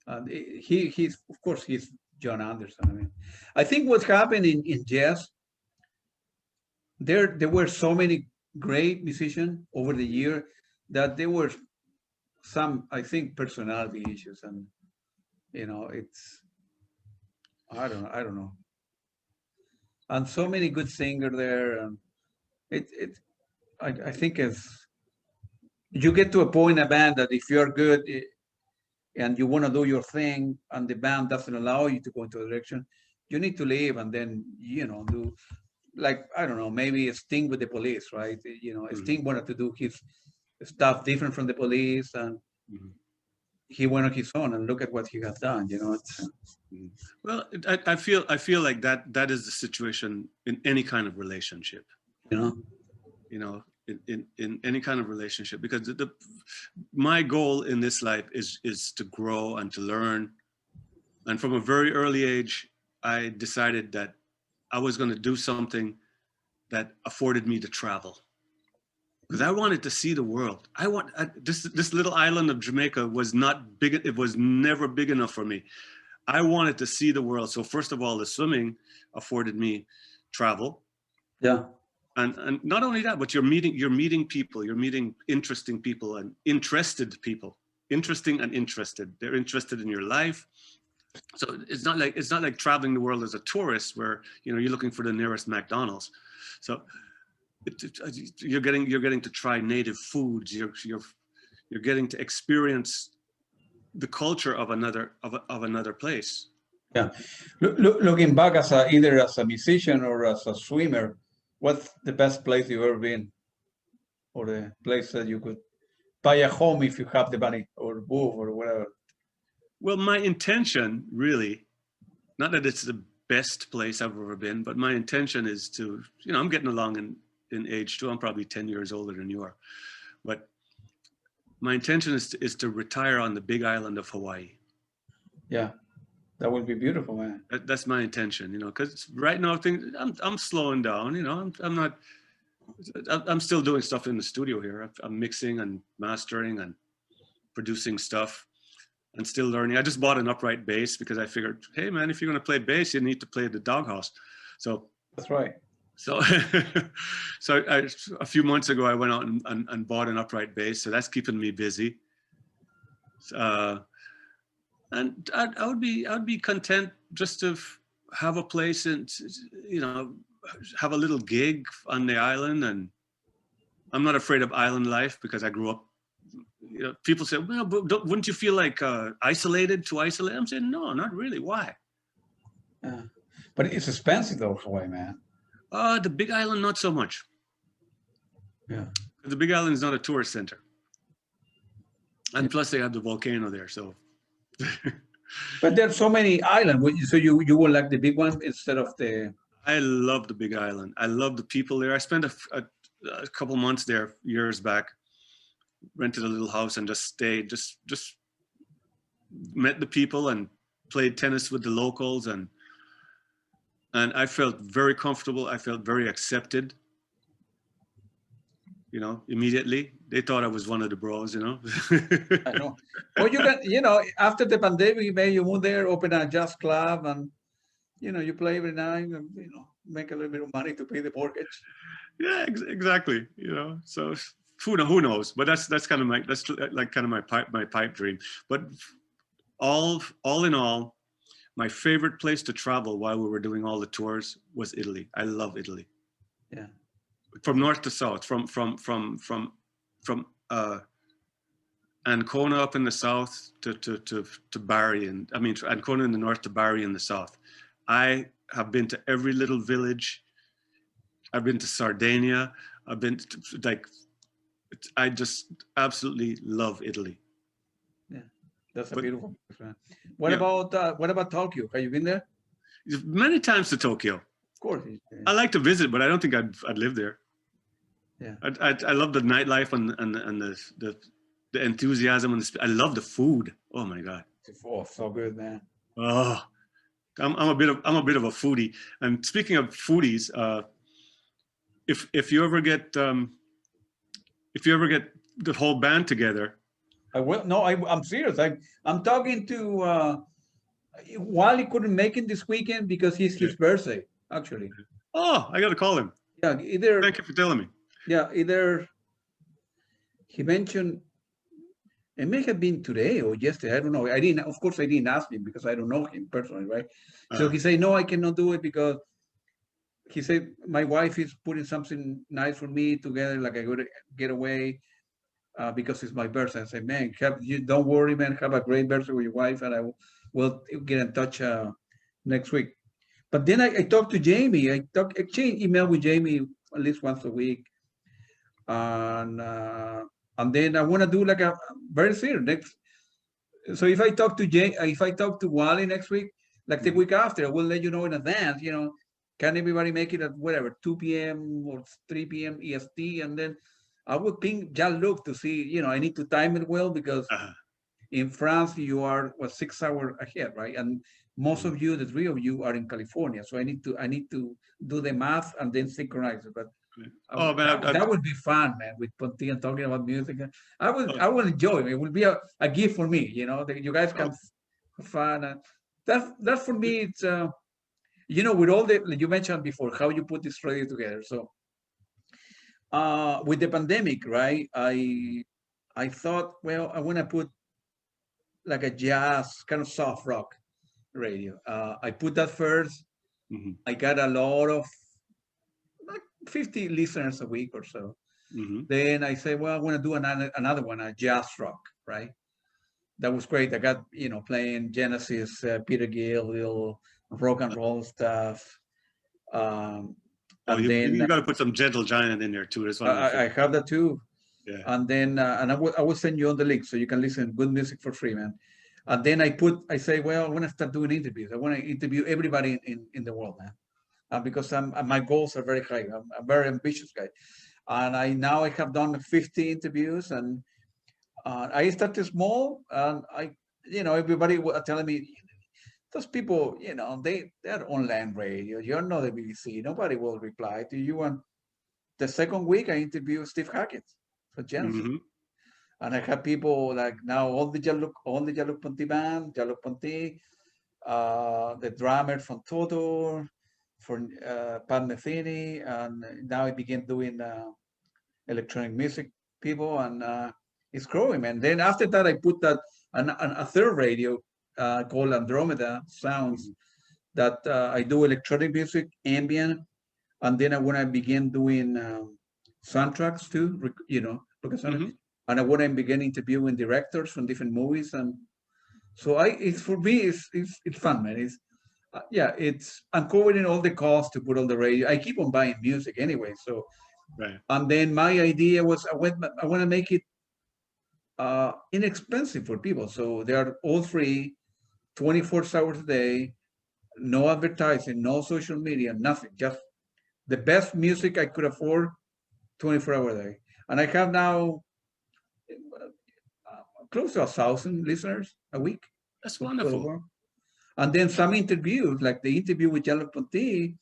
And he's of course he's John Anderson. I mean, I think what's happened in jazz, there were so many great musicians over the year that there were some, I think, personality issues, and you know, it's I don't know, and so many good singers there, and I think it's you get to a point in a band that if you're good and you want to do your thing, and the band doesn't allow you to go into a direction, you need to leave and then do, like, I don't know, maybe Sting with the Police, right? Sting wanted to do his stuff different from the Police, and he went on his own, and look at what he has done. Well, I feel like that is the situation in any kind of relationship. In any kind of relationship, because my goal in this life is to grow and to learn. And from a very early age, I decided that I was going to do something that afforded me to travel, because I wanted to see the world. This little island of Jamaica was not big. It was never big enough for me. I wanted to see the world. So first of all, the swimming afforded me travel. Yeah. And not only that, but you're meeting people, you're meeting interesting people and interested people, interesting and interested. They're interested in your life. So it's not like traveling the world as a tourist where, you're looking for the nearest McDonald's. So you're getting to try native foods. You're getting to experience the culture of another place. Yeah. Looking back either as a musician or as a swimmer, what's the best place you've ever been, or the place that you could buy a home if you have the money, or move, or whatever? Well, my intention, really, not that it's the best place I've ever been, but my intention is to, I'm getting along in age too. I'm probably 10 years older than you are, but my intention is to retire on the big island of Hawaii. Yeah. That would be beautiful, man. That's my intention, because right now I'm slowing down. I'm still doing stuff in the studio here. I'm mixing and mastering and producing stuff, and still learning. I just bought an upright bass because I figured, hey man, if you're going to play bass, you need to play the doghouse. So that's right. So, a few months ago, I went out and bought an upright bass. So that's keeping me busy. And I would be content just to have a place and, have a little gig on the island. And I'm not afraid of island life because I grew up, people say, well, but wouldn't you feel like isolated? I'm saying, no, not really. Why? But it's expensive though, Hawaii, man. The big island, not so much. Yeah. The big island is not a tourist center. And plus they have the volcano there, so. But there's so many islands. So you would like the big one instead of the. I love the big island. I love the people there. I spent a couple months there years back. Rented a little house and just stayed. Just met the people and played tennis with the locals, and I felt very comfortable. I felt very accepted. Immediately they thought I was one of the bros. I know. Well, you got, after the pandemic, maybe you move there, open a jazz club, and you play every night, and make a little bit of money to pay the mortgage. Yeah, exactly. So who knows? But that's kind of my pipe dream. But all in all, my favorite place to travel while we were doing all the tours was Italy. I love Italy. Yeah. From north to south, from Ancona up in the south to Bari, and I mean Ancona in the north to Bari in the south. I have been to every little village. I've been to Sardinia. I've been to, like, I just absolutely love Italy. Yeah, that's a beautiful place, man. What about Tokyo? Have you been there? Many times to Tokyo. Of course. I like to visit, but I don't think I'd live there. Yeah. I love the nightlife and the enthusiasm, and I love the food. Oh my God. Oh, so good, man. Oh, I'm a bit of a foodie. And speaking of foodies, if you ever get the whole band together, I will. No, I'm serious. I'm talking to Wally couldn't make it this weekend because it's his birthday, actually. Oh, I got to call him. Yeah, either. Thank you for telling me. Yeah, either he mentioned it may have been today or yesterday. I don't know. Of course, I didn't ask him because I don't know him personally, right? So he said, no, I cannot do it because he said my wife is putting something nice for me together, like I go to get away because it's my birthday. I said, man, don't worry, man. Have a great birthday with your wife, and I will get in touch next week. But then I talked to Jamie. Exchange email with Jamie at least once a week. And then I want to do like a very serious next. So if I talk to Wally next week, like the week after, I will let you know in advance. You know, can everybody make it at whatever 2 p.m. or 3 p.m. EST, and then I will ping Jean-Luc to see. You know, I need to time it well because in France you are 6 hours ahead, right? And most of you, the three of you, are in California. So I need to do the math and then synchronize it. But that would be fun, man, with Ponty and talking about music. I will enjoy it. It will be a gift for me, you know, that you guys can have fun. That for me, it's, you know, with all you mentioned before, how you put this radio together. So with the pandemic, right, I thought, well, I want to put like a jazz, kind of soft rock radio. I put that first. Mm-hmm. I got a lot of 50 listeners a week or so. Mm-hmm. Then I said, well, I want to do another one, a jazz rock, right? That was great. I got, you know, playing Genesis, Peter Gabriel, little rock and roll stuff. And then you got to put some Gentle Giant in there too. I have that too. Yeah. And then and I will send you on the link so you can listen to good music for free, man. And then I say, well, I want to start doing interviews. I want to interview everybody in the world, man. Because my goals are very high. I'm a very ambitious guy. And I have done 50 interviews, and I started small, and everybody was telling me, those people, you know, they're online radio. You're not the BBC. Nobody will reply to you. And the second week I interviewed Steve Hackett for Genesis. Mm-hmm. And I have people like now all the Jean-Luc Ponty band, Jean-Luc Ponty, the drummer from Toto, for Pat Metheny, and now I began doing electronic music people, and it's growing. And then after that, I put that a third radio called Andromeda Sounds, that I do electronic music, ambient, and then when I begin doing soundtracks too, you know, mm-hmm. And I want to begin interviewing directors from different movies, and so it's for me, it's fun, man. It's I'm covering all the costs to put on the radio. I keep on buying music anyway, so right. And then my idea was I want to make it inexpensive for people, so they are all free, 24 hours a day, no advertising, no social media, nothing, just the best music I could afford, 24 hours a day. And I have now close to 1,000 listeners a week. That's wonderful. And then some interviews, like the interview with Jean-Luc Ponty,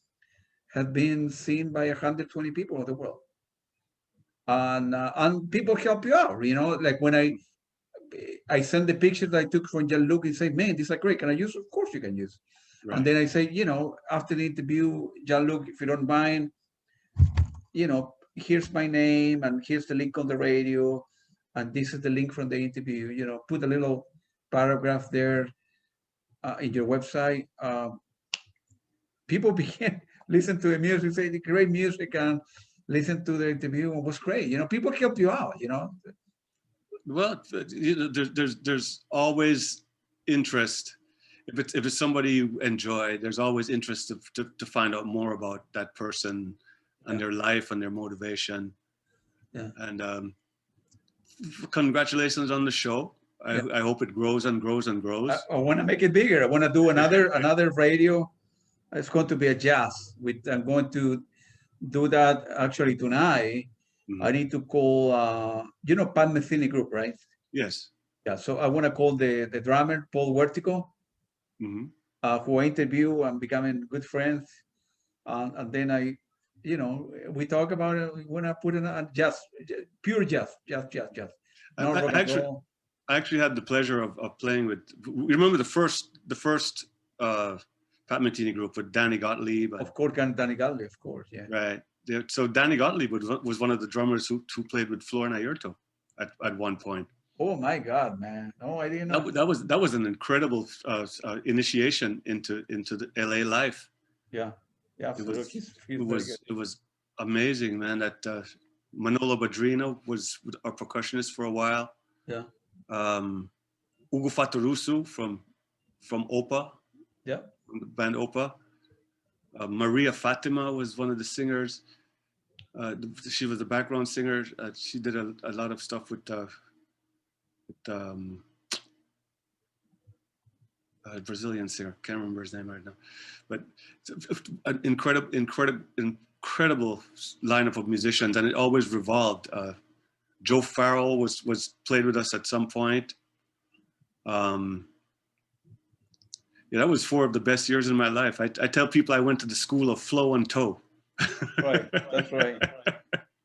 have been seen by 120 people in the world. And people help you out, you know, like when I send the pictures I took from Jean-Luc and say, man, these are great. Can I use? Of course you can use. Right. And then I say, you know, after the interview, Jean-Luc, if you don't mind, you know, here's my name and here's the link on the radio. And this is the link from the interview, you know, put a little paragraph there. in your website, people began listen to the music, say the great music, and listen to the interview. It was great. People help you out. Well, there's always interest. If it's somebody you enjoy, there's always interest to find out more about that person and their life and their motivation. Yeah. And congratulations on the show. I hope it grows and grows and grows. I want to make it bigger. I want to do another radio. It's going to be a jazz. I'm going to do that actually tonight. Mm-hmm. I need to call, Pat Metheny group, right? Yes. Yeah. So I want to call the drummer, Paul Vertigo, mm-hmm. Who I interview and becoming good friends. And then we talk about it. We want to put in a jazz, pure jazz. I actually had the pleasure of playing with. You remember the first Pat Metheny group with Danny Gottlieb. Of course, Danny Gottlieb, of course, yeah. Right. So Danny Gottlieb was one of the drummers who played with Flora and Airto at one point. Oh my God, man! No, I didn't know. That was an incredible initiation into the LA life. Yeah. It was amazing, man. That Manolo Badrino was our percussionist for a while. Yeah. Ugo Fatoruso from Opa. Yeah. From the band Opa. Maria Fatima was one of the singers. She was the background singer. She did a lot of stuff with a Brazilian singer. Can't remember his name right now, but an incredible lineup of musicians, and it always revolved. Joe Farrell was played with us at some point. Yeah, that was 4 of the best years in my life. I tell people I went to the school of flow and toe. Right, that's right.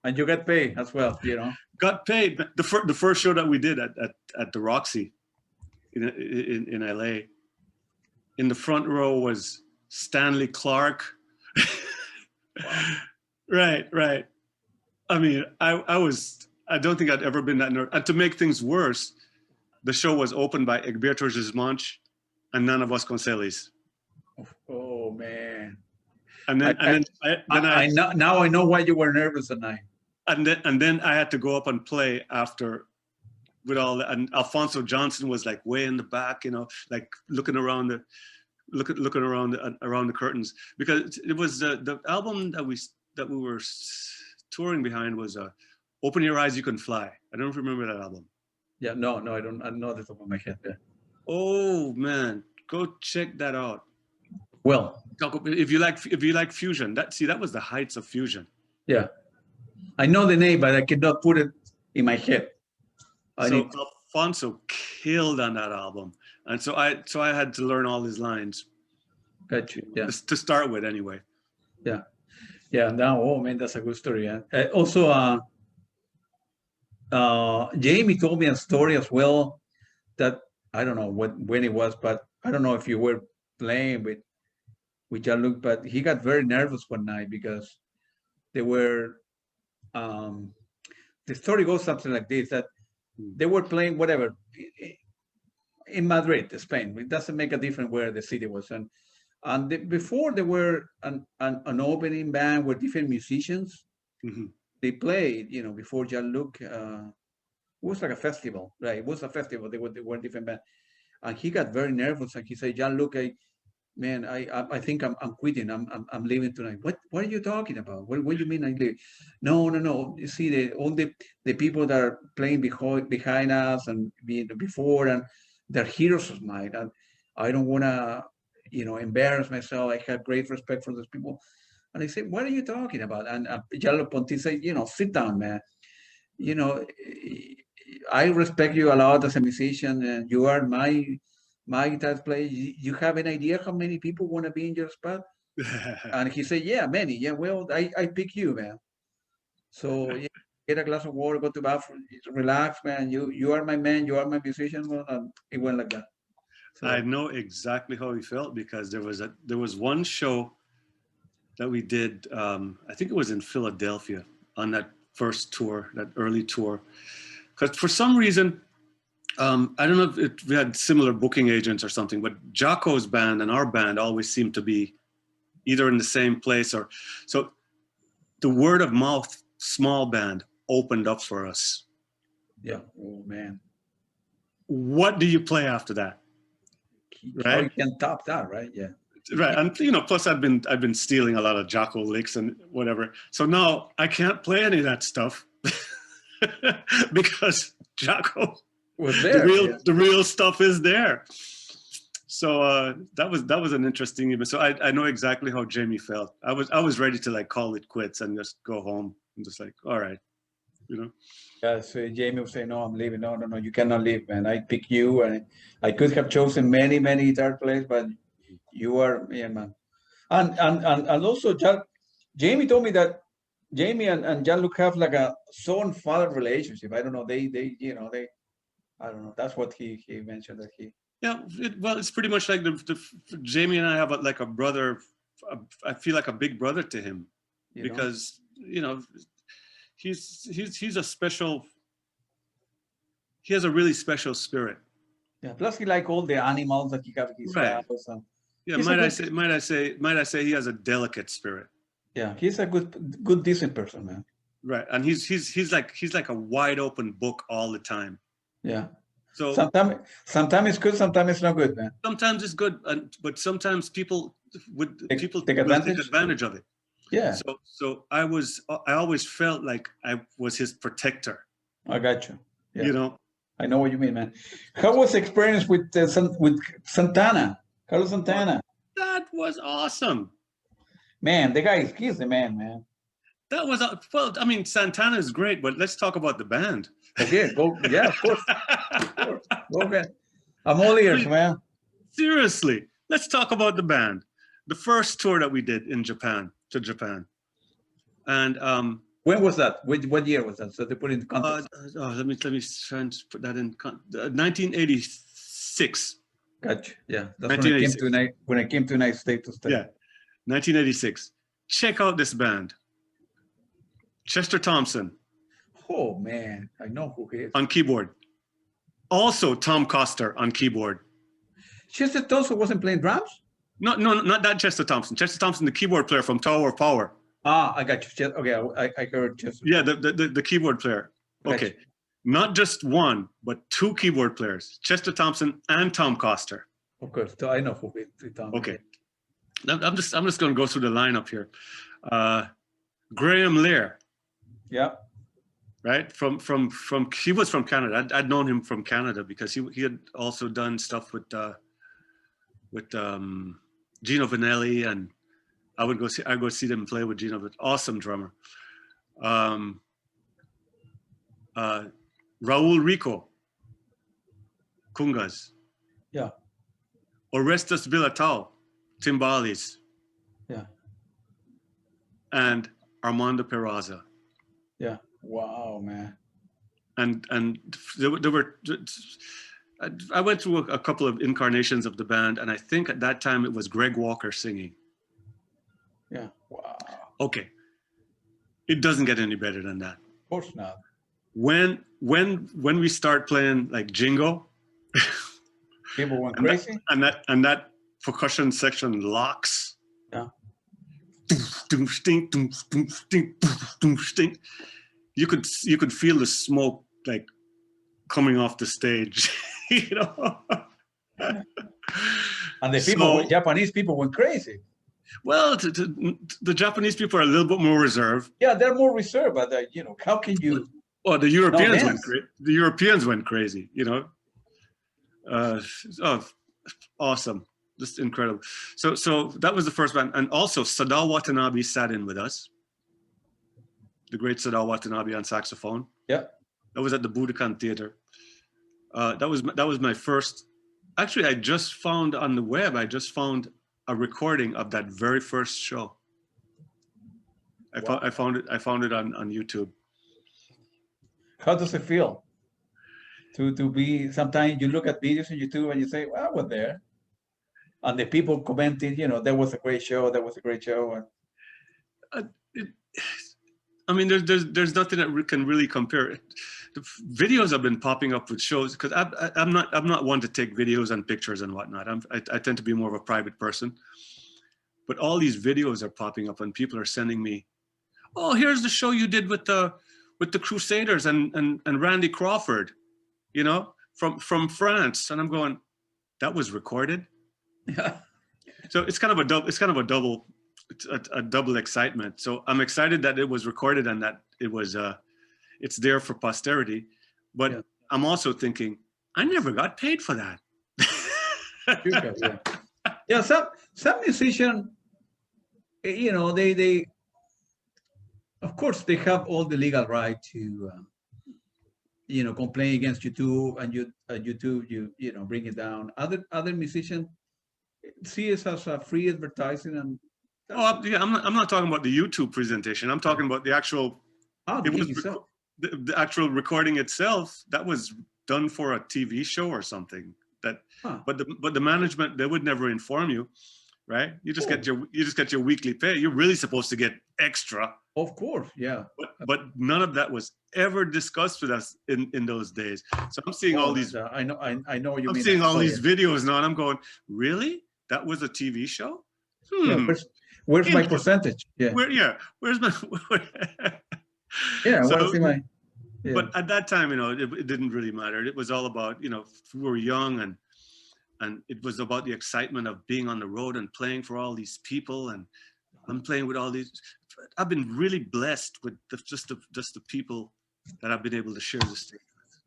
And you got paid as well, Got paid. The first show that we did at the Roxy in LA. In the front row was Stanley Clark. Wow. Right. I mean, I don't think I'd ever been that nervous. And to make things worse, the show was opened by Egberto Gismonte and Nana Vasconcelos. Oh man! And then now I know why you were nervous at night. And then I had to go up and play after, with all that. And Alfonso Johnson was like way in the back, like looking around around the curtains, because it was the album that we were touring behind was Open Your Eyes, You Can Fly. I don't know if you remember that album. Yeah, no, I don't. I know the top of my head. Yeah. Oh man, go check that out. Well, if you like fusion, that was the heights of fusion. Yeah, I know the name, but I cannot put it in my head. Alfonso killed on that album, and so I had to learn all his lines. Got you. Yeah. To start with, anyway. Yeah. Now, oh man, that's a good story. Also, Jamie told me a story as well that I don't know when it was, but I don't know if you were playing with Jean-Luc, but he got very nervous one night because they were. The story goes something like this: that they were playing whatever in Madrid, Spain. It doesn't make a difference where the city was, and before there were an opening band with different musicians. Mm-hmm. They played, before Jean-Luc. It was like a festival, right? It was a festival. They were different bands, and he got very nervous. And he said, "Jean-Luc, I think I'm quitting. I'm leaving tonight." What are you talking about? What do you mean I leave? No. You see, all the people that are playing behind us and before, and they're heroes of mine. And I don't want to, embarrass myself. I have great respect for those people. And I said, "What are you talking about?" And Jean-Luc Ponty said, "Sit down, man. I respect you a lot as a musician, and you are my guitar player. You have an idea how many people want to be in your spot?" And he said, "Yeah, many. Yeah, well, I pick you, man. So get a glass of water, go to the bathroom, relax, man. You are my man. You are my musician." And it went like that. So, I know exactly how he felt, because there was one show that we did. I think it was in Philadelphia on that first tour, that early tour. Because for some reason, I don't know if we had similar booking agents or something, but Jocko's band and our band always seemed to be either in the same place or so. The word of mouth small band opened up for us. Yeah. Oh man. What do you play after that? How Right? you can top that, right? Yeah. Right, and you know, plus I've been stealing a lot of Jocko licks and whatever. So now I can't play any of that stuff because Jocko Was there? the real stuff is there. So that was an interesting event. So I know exactly how Jamie felt. I was ready to like call it quits and just go home and just like, all right, you know. Yeah, so Jamie would say, no, I'm leaving. No, no, no, you cannot leave, man. I pick you, and I could have chosen many guitar players, but you are, yeah, man. And also, Jamie told me that Jamie and Jean-Luc have like a son father relationship. I don't know. They I don't know. That's what he mentioned that he. Yeah, well, it's pretty much like the Jamie and I have like a brother. I feel like a big brother to him because you know he's a special. He has a really special spirit. Yeah. Plus, he like all the animals that he have his house. Yeah, might I say he has a delicate spirit. Yeah, he's a good decent person, man. Right, and he's like a wide open book all the time. Yeah. So sometimes it's good, sometimes it's not good, man. Sometimes it's good, but sometimes people take advantage of it. Yeah. So I always felt like I was his protector. I got you. Yeah. You know. I know what you mean, man. How was the experience with Santana? Carlos Santana? That was awesome. Man, he's the man. That was well. I mean, Santana is great, but let's talk about the band. Okay, go. Yeah, of course. Go ahead. I'm all ears, man. Seriously, let's talk about the band. The first tour that we did in Japan, and when was that? What year was that? So to put it in context. Let me try and put that in 1986. Gotcha. Yeah, that's when I came to United States to study. Yeah, 1986. Check out this band. Chester Thompson. Oh man, I know who he is. On keyboard. Also Tom Coster on keyboard. Chester Thompson wasn't playing drums? No, not that Chester Thompson. Chester Thompson, the keyboard player from Tower of Power. Ah, I got you. Okay, I heard Chester. Yeah, the keyboard player. Okay, you. Not just one, but two keyboard players, Chester Thompson and Tom Coster. Of course, I know who it is. Okay, I'm just going to go through the lineup here. Graham Lear. Yeah. Right, from he was from Canada. I'd known him from Canada because he had also done stuff with Gino Vanelli, and I'd go see them play with Gino. Awesome drummer. Raul Rico, Kungas. Yeah. Orestes Villatao, timbales. Yeah. And Armando Peraza. Yeah. Wow, man. And there were. I went through a couple of incarnations of the band, and I think at that time it was Greg Walker singing. Yeah. Wow. Okay. It doesn't get any better than that. Of course not. When we start playing like Jingo, people went crazy. And that percussion section locks. Yeah. Doom stink, doom stink, doom stink. You could feel the smoke like coming off the stage, you know. And the Japanese people went crazy. Well, the Japanese people are a little bit more reserved. Yeah, they're more reserved, but how can you? Well, the Europeans went crazy. The Europeans went crazy, you know. Awesome, just incredible. So that was the first band, and also Sadao Watanabe sat in with us. The great Sadao Watanabe on saxophone. Yeah. That was at the Budokan Theater. That was my first. Actually, I just found on the web. I just found a recording of that very first show. I found it on YouTube. How does it feel to be? Sometimes you look at videos on YouTube and you say, "Well, I was there," and the people commenting, "That was a great show. That was a great show." I mean, there's nothing that can really compare. the videos have been popping up with shows, because I'm not one to take videos and pictures and whatnot. I tend to be more of a private person. But all these videos are popping up and people are sending me, oh, here's the show you did with the Crusaders and Randy Crawford, you know, from France. And I'm going, that was recorded. Yeah. So it's kind of a double excitement. So I'm excited that it was recorded and that it was it's there for posterity. But yeah. I'm also thinking, I never got paid for that. Yeah, some musicians, you know, they of course they have all the legal right to you know, complain against YouTube, and YouTube you know, bring it down. Other musicians see it as a free advertising. And oh yeah, I'm not talking about the YouTube presentation. I'm talking about the actual the actual recording itself. That was done for a TV show or something. That but the management, they would never inform you, right? You just get your weekly pay. You're really supposed to get extra. Of course, yeah. But none of that was ever discussed with us in those days. So I'm seeing all these. I know what you mean. I'm seeing all these videos now, and I'm going, really? That was a TV show? Yeah, where's my percentage? Yeah. Where's my? Yeah. So, yeah. But at that time, you know, it didn't really matter. It was all about, you know, we were young, and it was about the excitement of being on the road and playing for all these people, and I'm playing with all these. I've been really blessed with just the people that I've been able to share the stage with.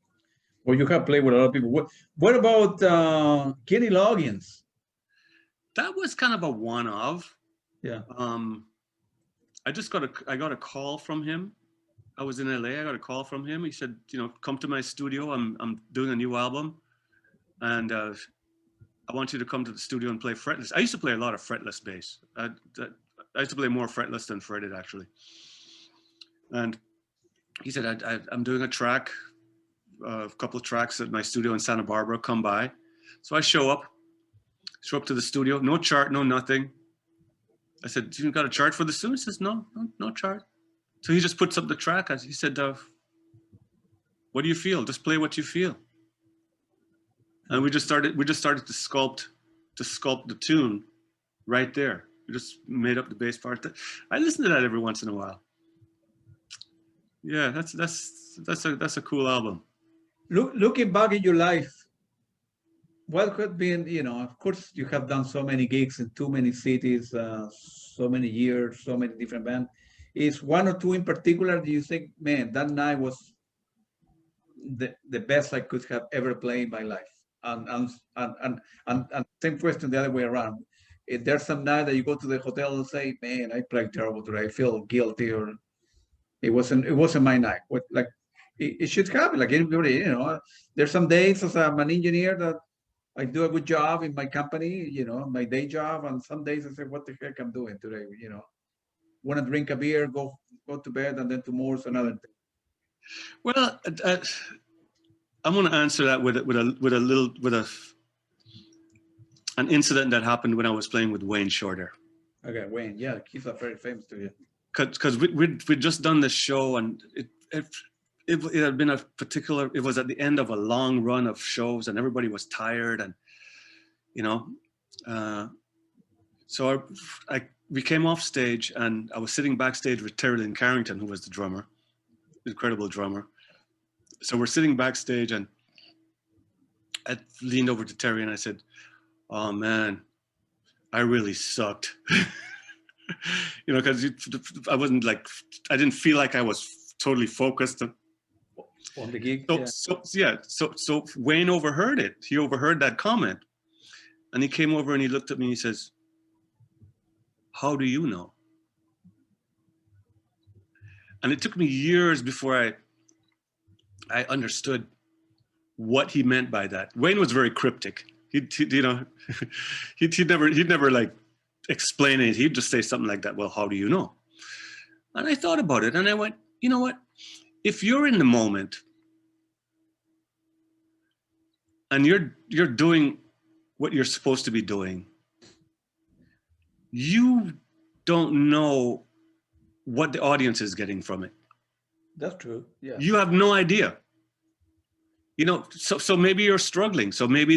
Well, you have played with a lot of people. What about Kenny Loggins? That was kind of a one-off. Yeah. I got a call from him. I was in LA. I got a call from him. He said, you know, come to my studio. I'm doing a new album, and I want you to come to the studio and play fretless. I used to play a lot of fretless bass. I used to play more fretless than fretted, actually. And he said, I'm doing a track, a couple of tracks at my studio in Santa Barbara. Come by. So I show up to the studio. No chart, no nothing. I said, you got a chart for the studio? He says, no chart. So he just puts up the track. He said, what do you feel? Just play what you feel. And we just started to sculpt the tune right there. We just made up the bass part. I listen to that every once in a while. Yeah, that's a cool album. Looking back at your life, what could be, you know, of course you have done so many gigs in too many cities, so many years, so many different bands. Is one or two in particular, do you think, man, that night was the best I could have ever played in my life? And same question the other way around. If there's some night that you go to the hotel and say, man, I played terrible today, I feel guilty, or it wasn't my night. Like it should happen, like everybody, you know. There's some days as I'm an engineer that I do a good job in my company, you know, my day job, and some days I say, what the heck I'm doing today, you know. Want to drink a beer, go to bed, and then tomorrow's another thing. Well, I'm going to answer that with an incident that happened when I was playing with Wayne Shorter. Okay, Wayne, yeah, he's very famous to you. Because we'd just done this show, and it had been it was at the end of a long run of shows, and everybody was tired, and you know, so we came off stage, and I was sitting backstage with Terry Lynn Carrington, who was the drummer, incredible drummer. So we're sitting backstage, and I leaned over to Terry and I said, oh man, I really sucked. You know, because I didn't feel like I was totally focused on the gig. So Wayne overheard it. He overheard that comment, and he came over and he looked at me and he says, how do you know? And it took me years before I understood what he meant by that. Wayne was very cryptic. He'd never like explain it. He'd just say something like that. Well, how do you know? And I thought about it, and I went, you know what? If you're in the moment and you're doing what you're supposed to be doing, you don't know what the audience is getting from it. That's true. Yeah. You have no idea. You know, so maybe you're struggling. So maybe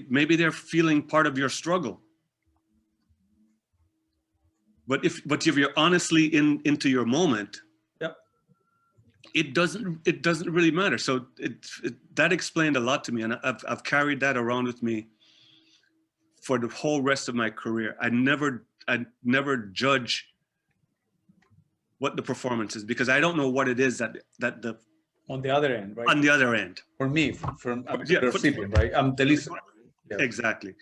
maybe they're feeling part of your struggle. But if you're honestly into your moment, yep, it doesn't really matter. So that explained a lot to me, and I've carried that around with me for the whole rest of my career. I never judge what the performance is, because I don't know what it is that the on the other end, right? On the other end, for me, from yeah, the recipient, right? I'm the listener. Yeah. Exactly.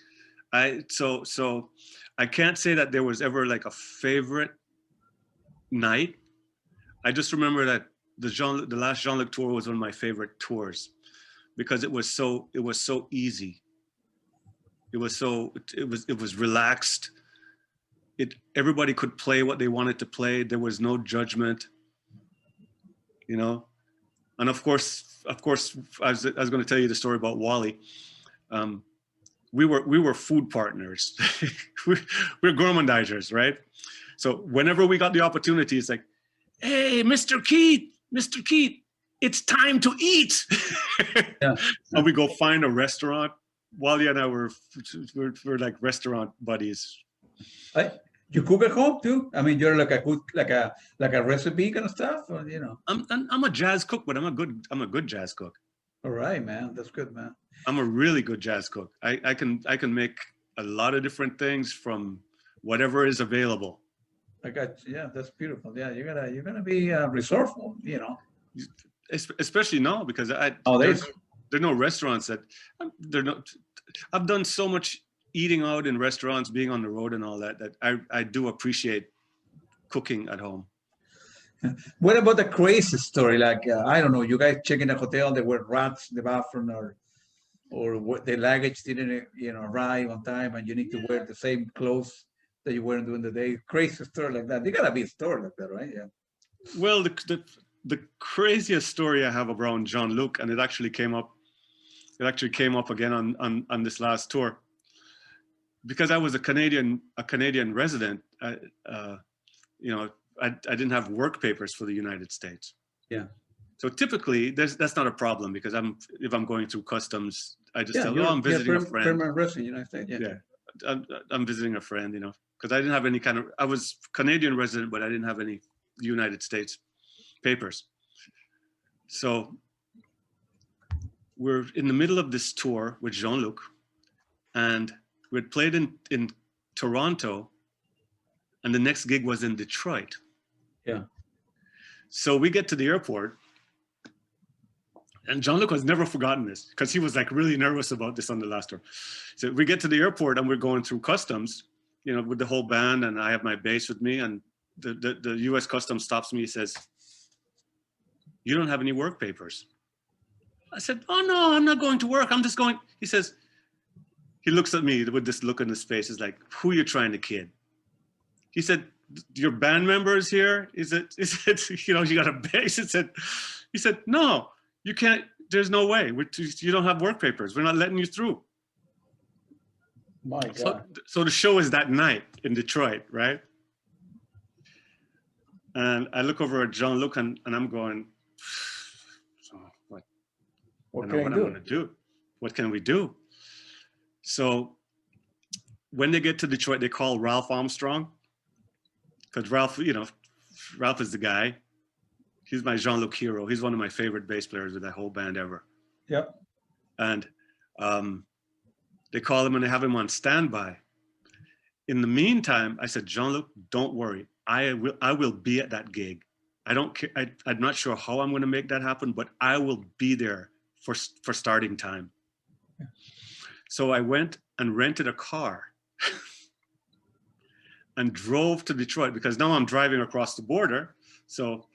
So I can't say that there was ever like a favorite night. I just remember that the last Jean-Luc tour was one of my favorite tours, because it was so easy. It was relaxed. Everybody could play what they wanted to play. There was no judgment, you know. And of course, I was going to tell you the story about Wally. We were food partners. we're gourmandizers, right? So whenever we got the opportunity, it's like, hey, Mr. Keith, it's time to eat. Yeah. And we go find a restaurant. Wally and I we're like restaurant buddies. You cook at home too? I mean, you're like a recipe kind of stuff, or, you know? I'm a jazz cook, but I'm a good jazz cook. All right, man. That's good, man. I'm a really good jazz cook. I can make a lot of different things from whatever is available. Yeah, that's beautiful. Yeah, you're gonna be resourceful, you know. Especially now, because there are no restaurants that I've done so much eating out in restaurants, being on the road and all that I do appreciate cooking at home. What about the crazy story? Like, I don't know, you guys check in a hotel, there were rats in the bathroom, or the luggage didn't, you know, arrive on time, and you need to wear the same clothes that you weren't during the day. Crazy story like that. There gotta be a story like that, right? Yeah. Well, the craziest story I have around Jean-Luc, and it actually came up again on this last tour, because I was a Canadian resident. You know, I didn't have work papers for the United States. Yeah. So typically, that's not a problem, because if I'm going through customs, I just tell, I'm visiting a friend. Permanent resident, United States. Yeah. I'm visiting a friend, you know, because I didn't have any I was Canadian resident, but I didn't have any United States papers. So we're in the middle of this tour with Jean-Luc, and we had played in Toronto, and the next gig was in Detroit. Yeah. So we get to the airport, and Jean-Luc has never forgotten this, because he was like really nervous about this on the last tour. So we get to the airport, and we're going through customs, you know, with the whole band, and I have my bass with me, and the US Customs stops me. He says, "You don't have any work papers." I said, "Oh no, I'm not going to work. I'm just going." He says, he looks at me with this look on his face. He's like, "Who are you trying to kid?" He said, "Your band members here? Is it, you know, you got a bass?" He said, "No, you can't. There's no way. You don't have work papers. We're not letting you through." My God. So the show is that night in Detroit, right? And I look over at Jean-Luc, and I'm going, "So what? What I know what I'm going to do. What can we do?" So when they get to Detroit, they call Ralph Armstrong, because Ralph is the guy. He's my Jean-Luc hero. He's one of my favorite bass players with that whole band ever. Yep. And they call him, and they have him on standby. In the meantime, I said, "Jean-Luc, don't worry. I will be at that gig. I don't care. I'm not sure how I'm going to make that happen, but I will be there for starting time." Yeah. So I went and rented a car and drove to Detroit, because now I'm driving across the border. So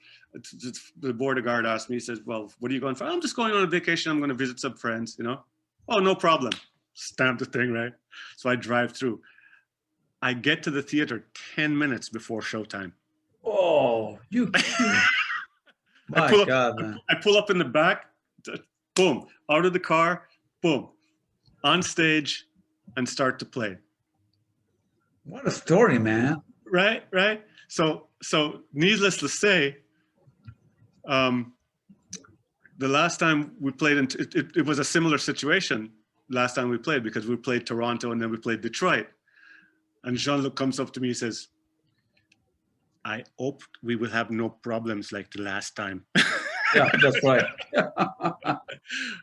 the border guard asked me, he says, "Well, what are you going for?" "I'm just going on a vacation. I'm going to visit some friends, you know." "Oh, no problem." Stamp the thing, right? So I drive through. I get to the theater 10 minutes before showtime. Oh, you. My God, man. I pull up in the back, boom, out of the car, boom, on stage, and start to play. What a story, man. Right. So needless to say, The last time we played, it was a similar situation last time we played, because we played Toronto and then we played Detroit. And Jean-Luc comes up to me, he says, I hope we will have no problems like the last time. Yeah, that's right.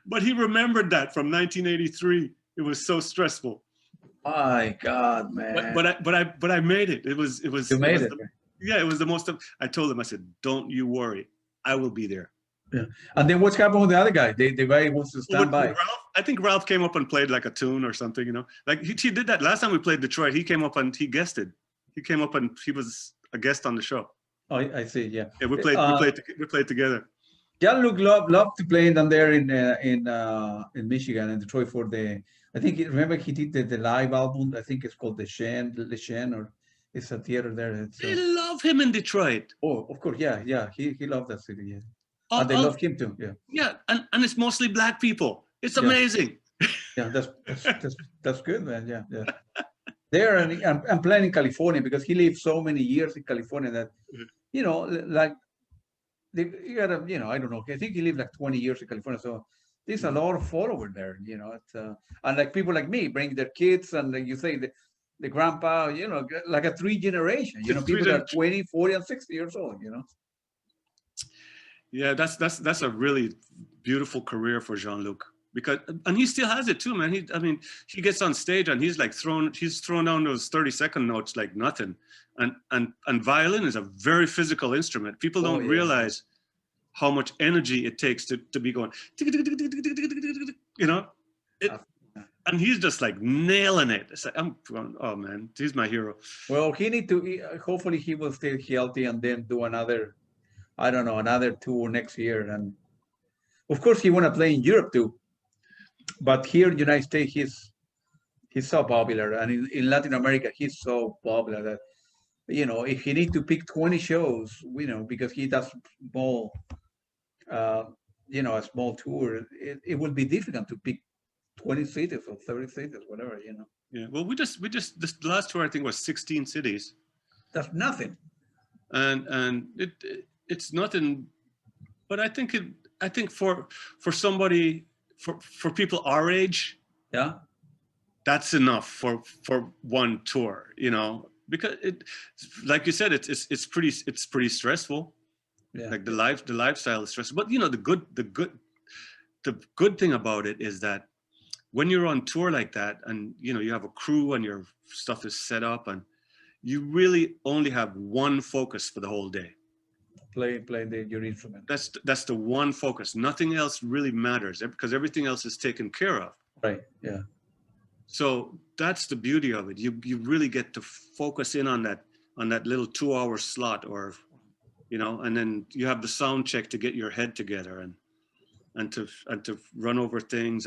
But he remembered that from 1983. It was so stressful. My God, man. But I made it. It was. You made it. Yeah, it was the most. I told him, I said, don't you worry. I will be there. Yeah. And then what's happened with the other guy? The guy who wants to stand by. Ralph, I think Ralph came up and played like a tune or something, you know. Like he did that last time we played Detroit. He came up and he guested. He came up and he was a guest on the show. Oh, I see. Yeah. Yeah, we played together. Jean-Luc loved to play down there in Michigan and Detroit for the. I think remember he did the live album. I think it's called Le Chien, or it's a theater there. They love him in Detroit. Oh, of course, yeah. He loved that city. Yeah. And they love him too. Yeah. Yeah, and it's mostly black people. It's amazing. Yeah, that's good, man. Yeah. There and I'm playing in California because he lived so many years in California that, you know, like you gotta, you know, I don't know. I think he lived like 20 years in California, so there's a lot of followers there. You know, and like people like me bring their kids, and like you say the grandpa, you know, like a 3 generation. You know, people that are 20, 40, and 60 years old. You know. Yeah, that's a really beautiful career for Jean-Luc, because, and he still has it too, man. He gets on stage and he's thrown down those 30-second notes like nothing, and violin is a very physical instrument. People don't realize how much energy it takes to be going, you know, and he's just like nailing it. It's like, I'm going, oh man, he's my hero. Well, hopefully he will stay healthy and then do another tour next year. And of course he want to play in Europe too, but here in the United States he's so popular, and in Latin America he's so popular that, you know, if he needs to pick 20 shows, you know, because he does small a small tour, it would be difficult to pick 20 cities or 30 cities, whatever, you know. Yeah, well, we just this last tour I think was 16 cities. That's nothing. And it's nothing, but I think for somebody, for people our age, yeah, that's enough for one tour, you know, because like you said, it's pretty stressful. Yeah. Like the lifestyle is stressful, but you know, the good thing about it is that when you're on tour like that, and you know, you have a crew and your stuff is set up, and you really only have one focus for the whole day. Play your instrument. That's the one focus. Nothing else really matters because everything else is taken care of. Right. Yeah. So that's the beauty of it. You really get to focus in on that little 2-hour slot, or, you know, and then you have the sound check to get your head together and to run over things,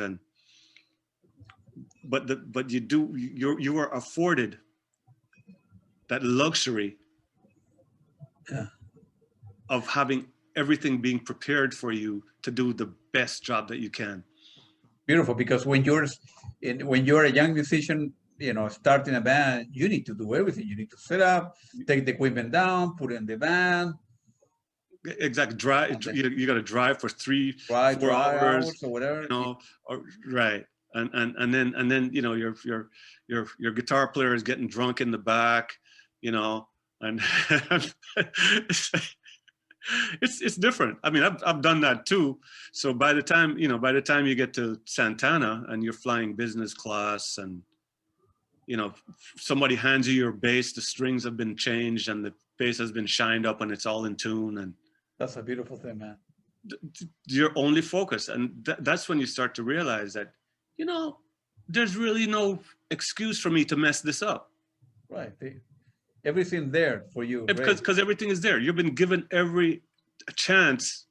but you are afforded that luxury. Yeah. Of having everything being prepared for you to do the best job that you can. Beautiful, because when you're a young musician, you know, starting a band, you need to do everything. You need to set up, take the equipment down, put it in the van. Exactly. Drive. You got to drive for 4 hours or whatever. You know, right. And then you know, your guitar player is getting drunk in the back, you know, and it's different. I mean, I've done that too. So by the time you get to Santana and you're flying business class, and you know, somebody hands you your bass, the strings have been changed and the bass has been shined up and it's all in tune, and that's a beautiful thing, man. You're only focused, and that's when you start to realize that, you know, there's really no excuse for me to mess this up. Right. Everything there for you. Because everything is there. You've been given every chance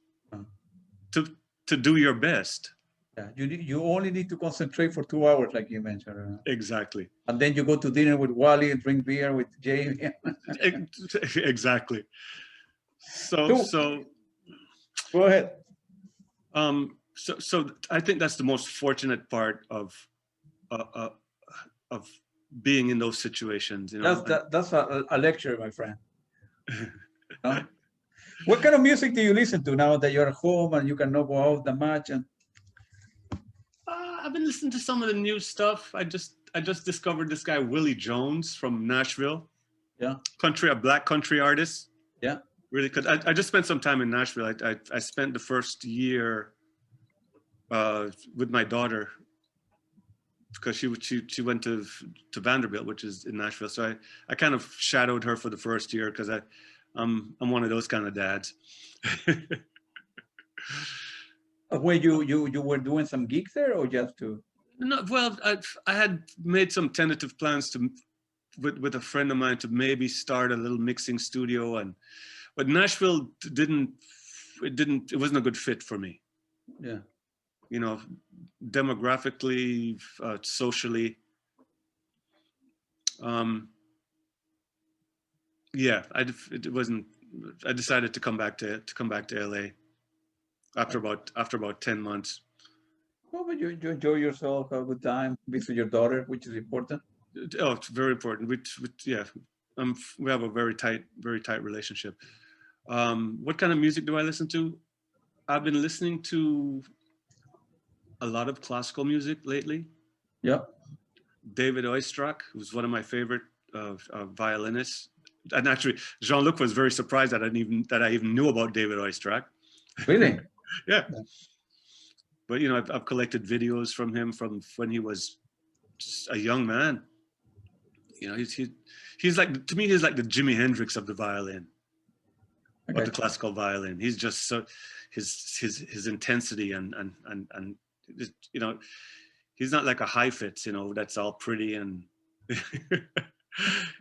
to do your best. Yeah, you only need to concentrate for 2 hours, like you mentioned. Exactly. And then you go to dinner with Wally and drink beer with Jay. Exactly. So go ahead. So I think that's the most fortunate part of being in those situations, you know. That's a lecture, my friend. What kind of music do you listen to now that you're at home and you cannot go out that much? And I've been listening to some of the new stuff. I just discovered this guy Willie Jones from Nashville. Yeah, a black country artist. Yeah, really. Cause I just spent some time in Nashville. I spent the first year with my daughter because she went to Vanderbilt, which is in Nashville. So I kind of shadowed her for the first year because I'm one of those kind of dads. where you were doing some gigs there, or just to? No, well, I had made some tentative plans with a friend of mine to maybe start a little mixing studio, but Nashville it wasn't a good fit for me. Yeah. You know, demographically, socially. Yeah, it wasn't. I decided to come back to LA after about 10 months. Well, but you enjoy yourself, have a good time, visit your daughter, which is important. Oh, it's very important. We have a very tight relationship. What kind of music do I listen to? I've been listening to a lot of classical music lately. Yeah. David Oistrakh, who's one of my favorite violinists. And actually, Jean-Luc was very surprised that I even knew about David Oistrakh. Really? Yeah. But you know, I've collected videos from him from when he was just a young man. You know, he's like, to me, he's like the Jimi Hendrix of the violin, of the classical violin. He's just so his intensity and you know, he's not like a Heifetz, you know, that's all pretty and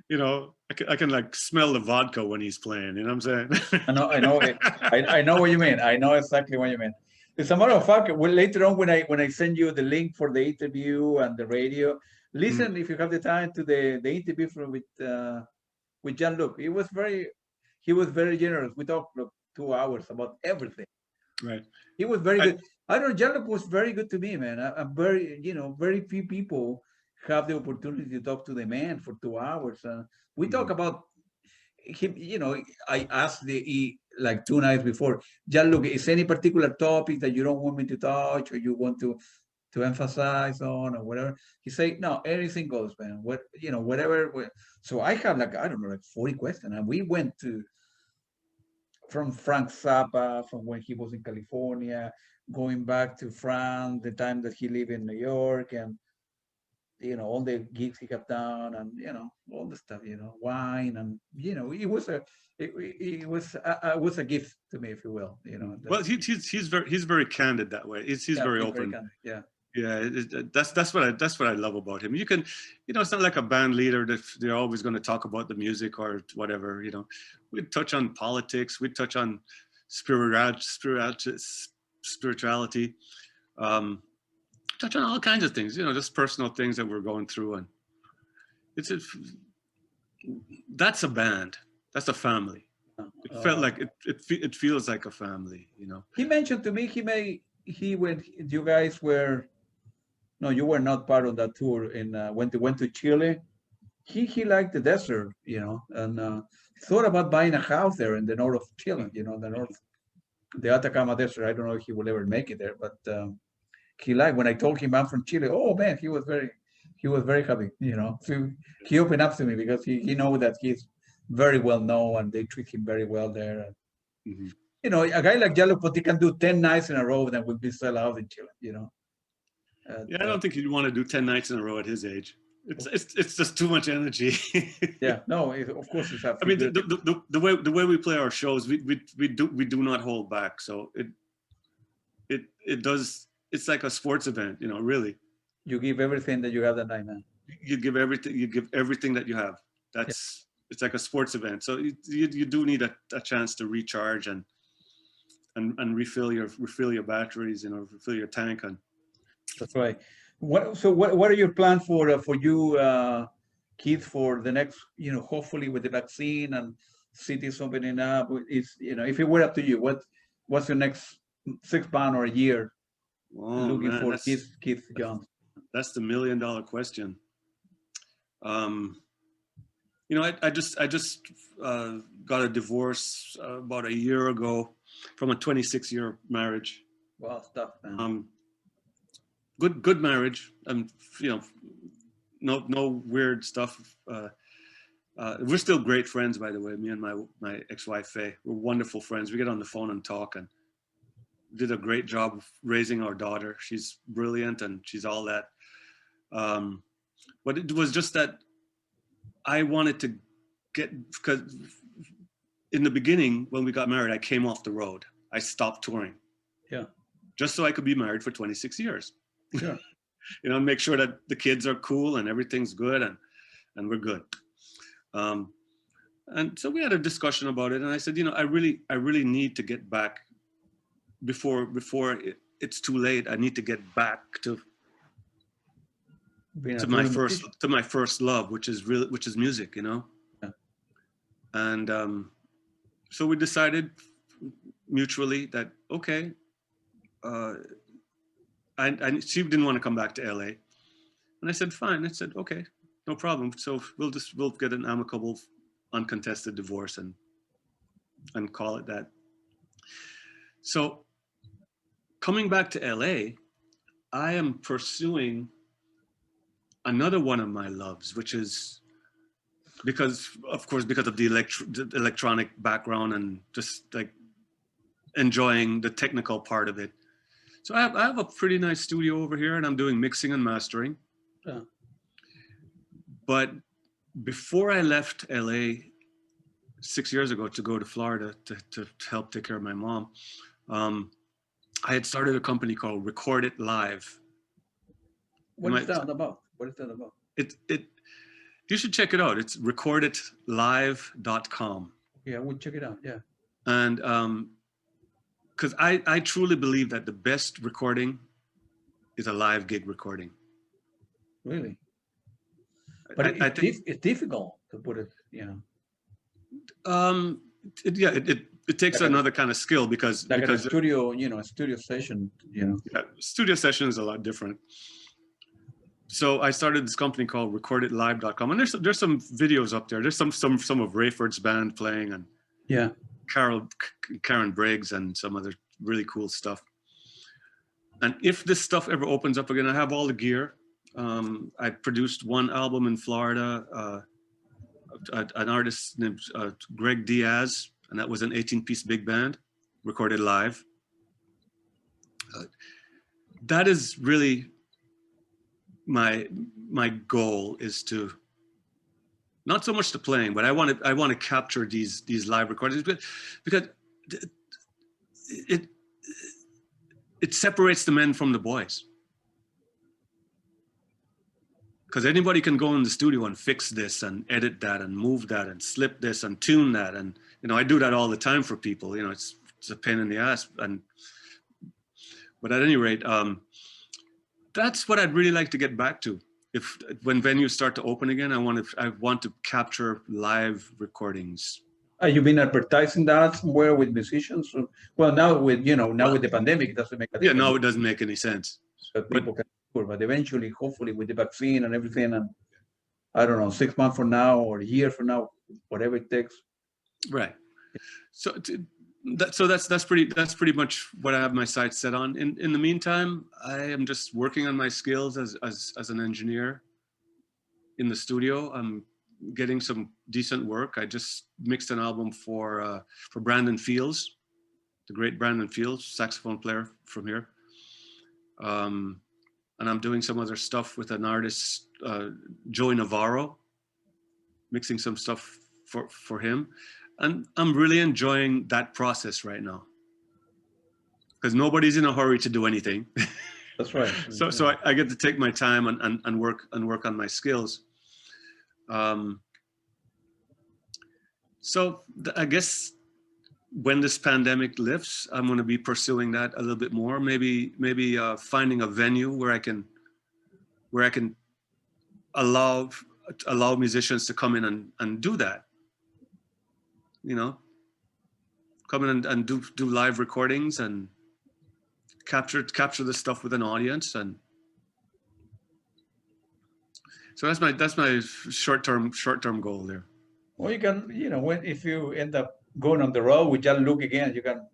you know, I can like smell the vodka when he's playing. You know what I'm saying? I know what you mean. I know exactly what you mean. As a matter of fact, later on when I send you the link for the interview and the radio, listen if you have the time to the interview with Jean-Luc. He was very generous. We talked 2 hours about everything. Right. He was very good. I don't know. Jean-Luc was very good to me, man. I'm very, very few people have the opportunity to talk to the man for 2 hours. We talk about him. You know, I asked like 2 nights before, Jean-Luc, is any particular topic that you don't want me to touch or you want to emphasize on or whatever? He said, no, everything goes, man. Whatever. So I have like, I don't know, like 40 questions. And we went from Frank Zappa, from when he was in California, going back to France, the time that he lived in New York, and all the gigs he got done, and all the stuff, wine, and it was a gift to me, if you will. Well, he's very candid that way. He's very open. Very yeah. Yeah, that's what I love about him. You can, it's not like a band leader that they're always going to talk about the music or whatever. We'd touch on politics, we'd touch on spirituality, touch on all kinds of things. Just personal things that we're going through, and that's a band. That's a family. It felt like it feels like a family. He mentioned to me when you guys were. No, you were not part of that tour. When they went to Chile, he liked the desert, and thought about buying a house there in the north of Chile, the Atacama Desert. I don't know if he will ever make it there, but he liked. When I told him I'm from Chile, oh man, he was very happy. So he opened up to me because he knows that he's very well known and they treat him very well there. And, a guy like Jean-Luc Ponty can do 10 nights in a row that would be sell out in Chile. Yeah, I don't think you'd want to do 10 nights in a row at his age. It's just too much energy. Yeah, no, of course it's. I mean, the way we play our shows, we do not hold back. So it does. It's like a sports event, really. You give everything that you have that night, man. You give everything that you have. It's like a sports event. So you do need a chance to recharge and refill your batteries, refill your tank. And that's right. What are your plans for you kids for the next, hopefully with the vaccine and cities opening up? If it were up to you, what's your next 6 months or a year looking for kids, John? That's the $1 million question. You know, I just got a divorce about a year ago from a 26-year marriage. Wow, stuff, man. Good marriage, and you know, no weird stuff. We're still great friends, by the way. Me and my ex-wife Faye, we're wonderful friends. We get on the phone and talk, and did a great job of raising our daughter. She's brilliant, and she's all that. But it was just that I wanted to because in the beginning, when we got married, I came off the road. I stopped touring. Yeah. Just so I could be married for 26 years. Sure. You know, make sure that the kids are cool and everything's good and we're good. And so we had a discussion about it, and I said, you know, I really need to get back before it's too late. I need to get back to my first love, which is music, you know. Yeah. And so we decided mutually that okay. She didn't want to come back to LA, and I said fine. I said okay, no problem. So we'll get an amicable, uncontested divorce and call it that. So coming back to LA, I am pursuing another one of my loves, which is because of the electronic background and just like enjoying the technical part of it. So I have a pretty nice studio over here, and I'm doing mixing and mastering. Yeah. But before I left LA 6 years ago to go to Florida to help take care of my mom, I had started a company called Record It Live. What is that about? You should check it out. It's recorditlive.com. Yeah, we'll check it out. Yeah. And because I truly believe that the best recording is a live gig recording. Really? But I think it's difficult to put it, you know. It takes like another kind of skill because a studio, you know, a studio session, you know. Yeah, studio session is a lot different. So I started this company called recorditlive.com, and there's some videos up there. There's some of Rayford's band playing, and yeah, Karen Briggs and some other really cool stuff. And if this stuff ever opens up again, I have all the gear. I produced one album in Florida, an artist named Greg Diaz, and that was an 18-piece big band, recorded live. That is really my goal, is to not so much the playing, but I want to capture these live recordings because it separates the men from the boys. Because anybody can go in the studio and fix this and edit that and move that and slip this and tune that, and you know I do that all the time for people. You know, it's a pain in the ass. But at any rate, that's what I'd really like to get back to. When venues start to open again, I want to capture live recordings. Have you been advertising that somewhere with musicians? Well, now with with the pandemic, it doesn't make a difference. Yeah, no, it doesn't make any sense. So people can tour, but eventually, hopefully, with the vaccine and everything, and I don't know, 6 months from now or a year from now, whatever it takes. Right. So that's pretty much what I have my sights set on. In the meantime, I am just working on my skills as an engineer in the studio. I'm getting some decent work. I just mixed an album for Brandon Fields, the great Brandon Fields, saxophone player from here. And I'm doing some other stuff with an artist, Joey Navarro, mixing some stuff for him. And I'm really enjoying that process right now, because nobody's in a hurry to do anything. That's right. So I get to take my time and work on my skills. So I guess when this pandemic lifts, I'm going to be pursuing that a little bit more. Maybe finding a venue where I can allow musicians to come in and do that. You know, come in and do live recordings and capture the stuff with an audience. And so that's my short-term goal there. Well, you can, if you end up going on the road with Jean-Luc again, you can,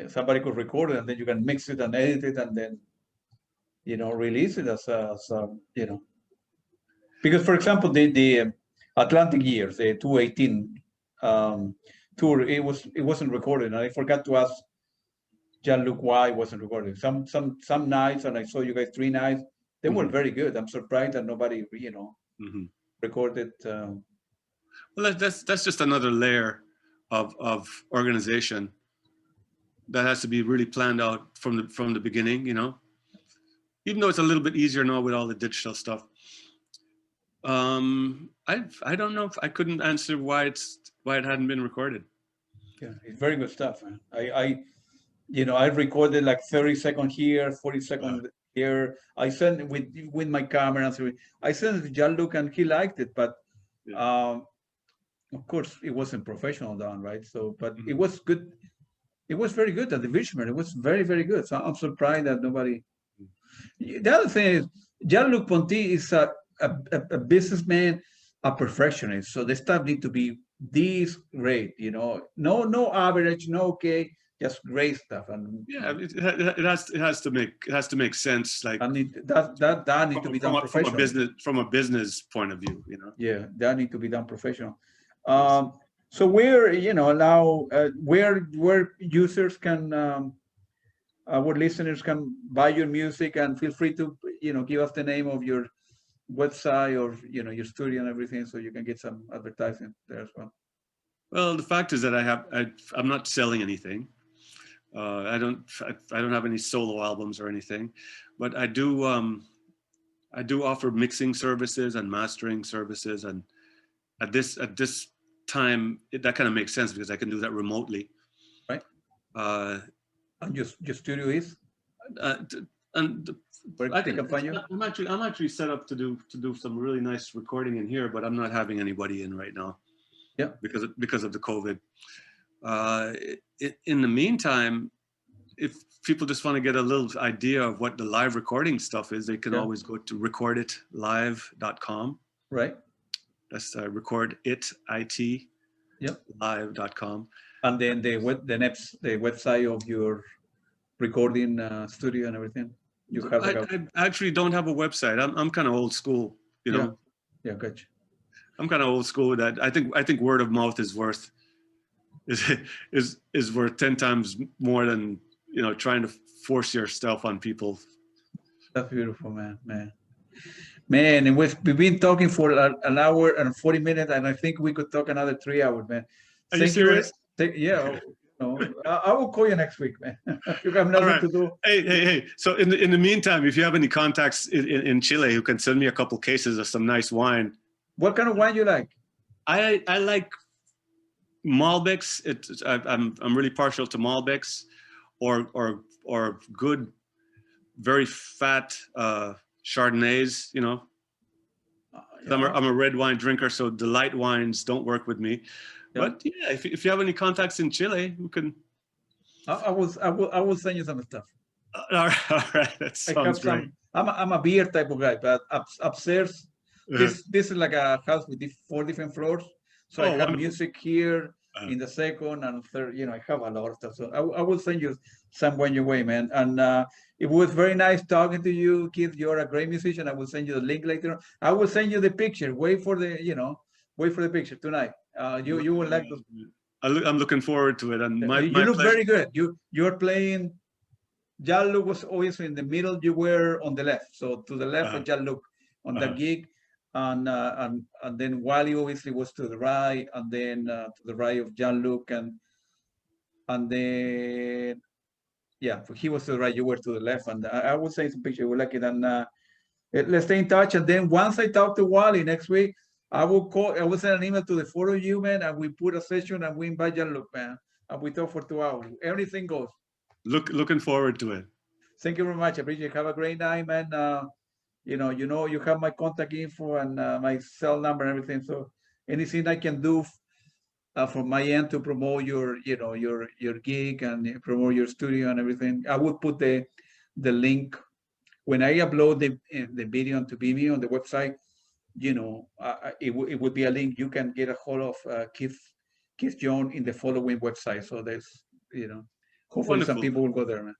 somebody could record it and then you can mix it and edit it and then, release it as because for example, the Atlantic Years, the 2018 tour, it wasn't recorded, and I forgot to ask Jean-Luc why it wasn't recorded. Some nights, and I saw you guys 3 nights, they were very good. I'm surprised that nobody, recorded. Well, that's just another layer of organization that has to be really planned out from the beginning, even though it's a little bit easier now with all the digital stuff. I don't know if I couldn't answer why it hadn't been recorded. Yeah, it's very good stuff, man. I recorded like 30 seconds here, 40 seconds here. I sent it with my camera and so I sent it to Jean-Luc and he liked it, but of course it wasn't professional done, right? So, but it was good. It was very good at the Richmond. It was very, very good. So I'm surprised that nobody. The other thing is Jean-Luc Ponty is a businessman, a perfectionist. So the stuff need to be this great, no average, no okay, just great stuff. And it has to make sense. Like that need to be done professional from a business point of view, Yeah, that need to be done professional. So where now where users can our listeners can buy your music, and feel free to give us the name of your website or your studio and everything, so you can get some advertising there as well. Well, the fact is that I'm not selling anything. I don't have any solo albums or anything, but I do offer mixing services and mastering services, and at this time that kind of makes sense because I can do that remotely. Right. And your studio is? I'm actually set up to do some really nice recording in here, but I'm not having anybody in right now. Yeah. Because of the COVID. In the meantime, if people just want to get a little idea of what the live recording stuff is, they can always go to recorditlive.com. Right. That's recordit live.com. And then the website of your recording studio and everything. You have I actually don't have a website. I'm kind of old school, Yeah, gotcha. I'm kind of old school. That I think word of mouth is worth 10 times more than trying to force your stuff on people. That's beautiful, man. And we've been talking for an hour and 40 minutes, and I think we could talk another 3 hours, man. Are you serious? Yeah. I will call you next week, man. You have nothing to do. Hey. So in the meantime, if you have any contacts in Chile who can send me a couple cases of some nice wine. What kind of wine you like? I like Malbecs. I'm really partial to Malbecs, or good, very fat Chardonnays. I'm a red wine drinker, so the light wines don't work with me. Yeah. But yeah, if you have any contacts in Chile, we can. I will send you some stuff. All right, that sounds great. I'm a beer type of guy, but upstairs, this is like a house with 4 different floors. So I have wonderful. Music here in the second and third. I have a lot of stuff. So I will send you some when your way, man. And it was very nice talking to you, Keith. You're a great musician. I will send you the link later. I will send you the picture. Wait for the picture tonight. You will like those. I'm looking forward to it. And you look very good. You're playing. Jean-Luc was always in the middle. You were on the left. So to the left of Jean-Luc on the gig, and then Wally obviously was to the right, and then to the right of Jean-Luc, and then he was to the right. You were to the left, and I will send some picture. We like it, and let's stay in touch. And then once I talk to Wally next week, I will send an email to the 4 of you, man, and we put a session and we invite Jean-Luc, man, and we talk for 2 hours. Everything goes. Looking forward to it. Thank you very much. I appreciate it. Have a great night, man. You have my contact info and my cell number and everything. So anything I can do from my end to promote your gig and promote your studio and everything, I will put the link when I upload the video onto Vimeo on the website. you know, it would be a link. You can get a hold of Keith John in the following website. So there's, you know, hopefully Wonderful. some people will go there, man.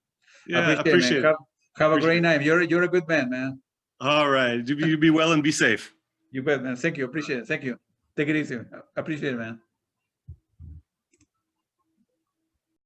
Yeah, appreciate it. it. Have a great night. You're a good man, man. All right. You be well and be safe. You bet, man. Thank you. Appreciate it. Thank you. Take it easy. Appreciate it, man.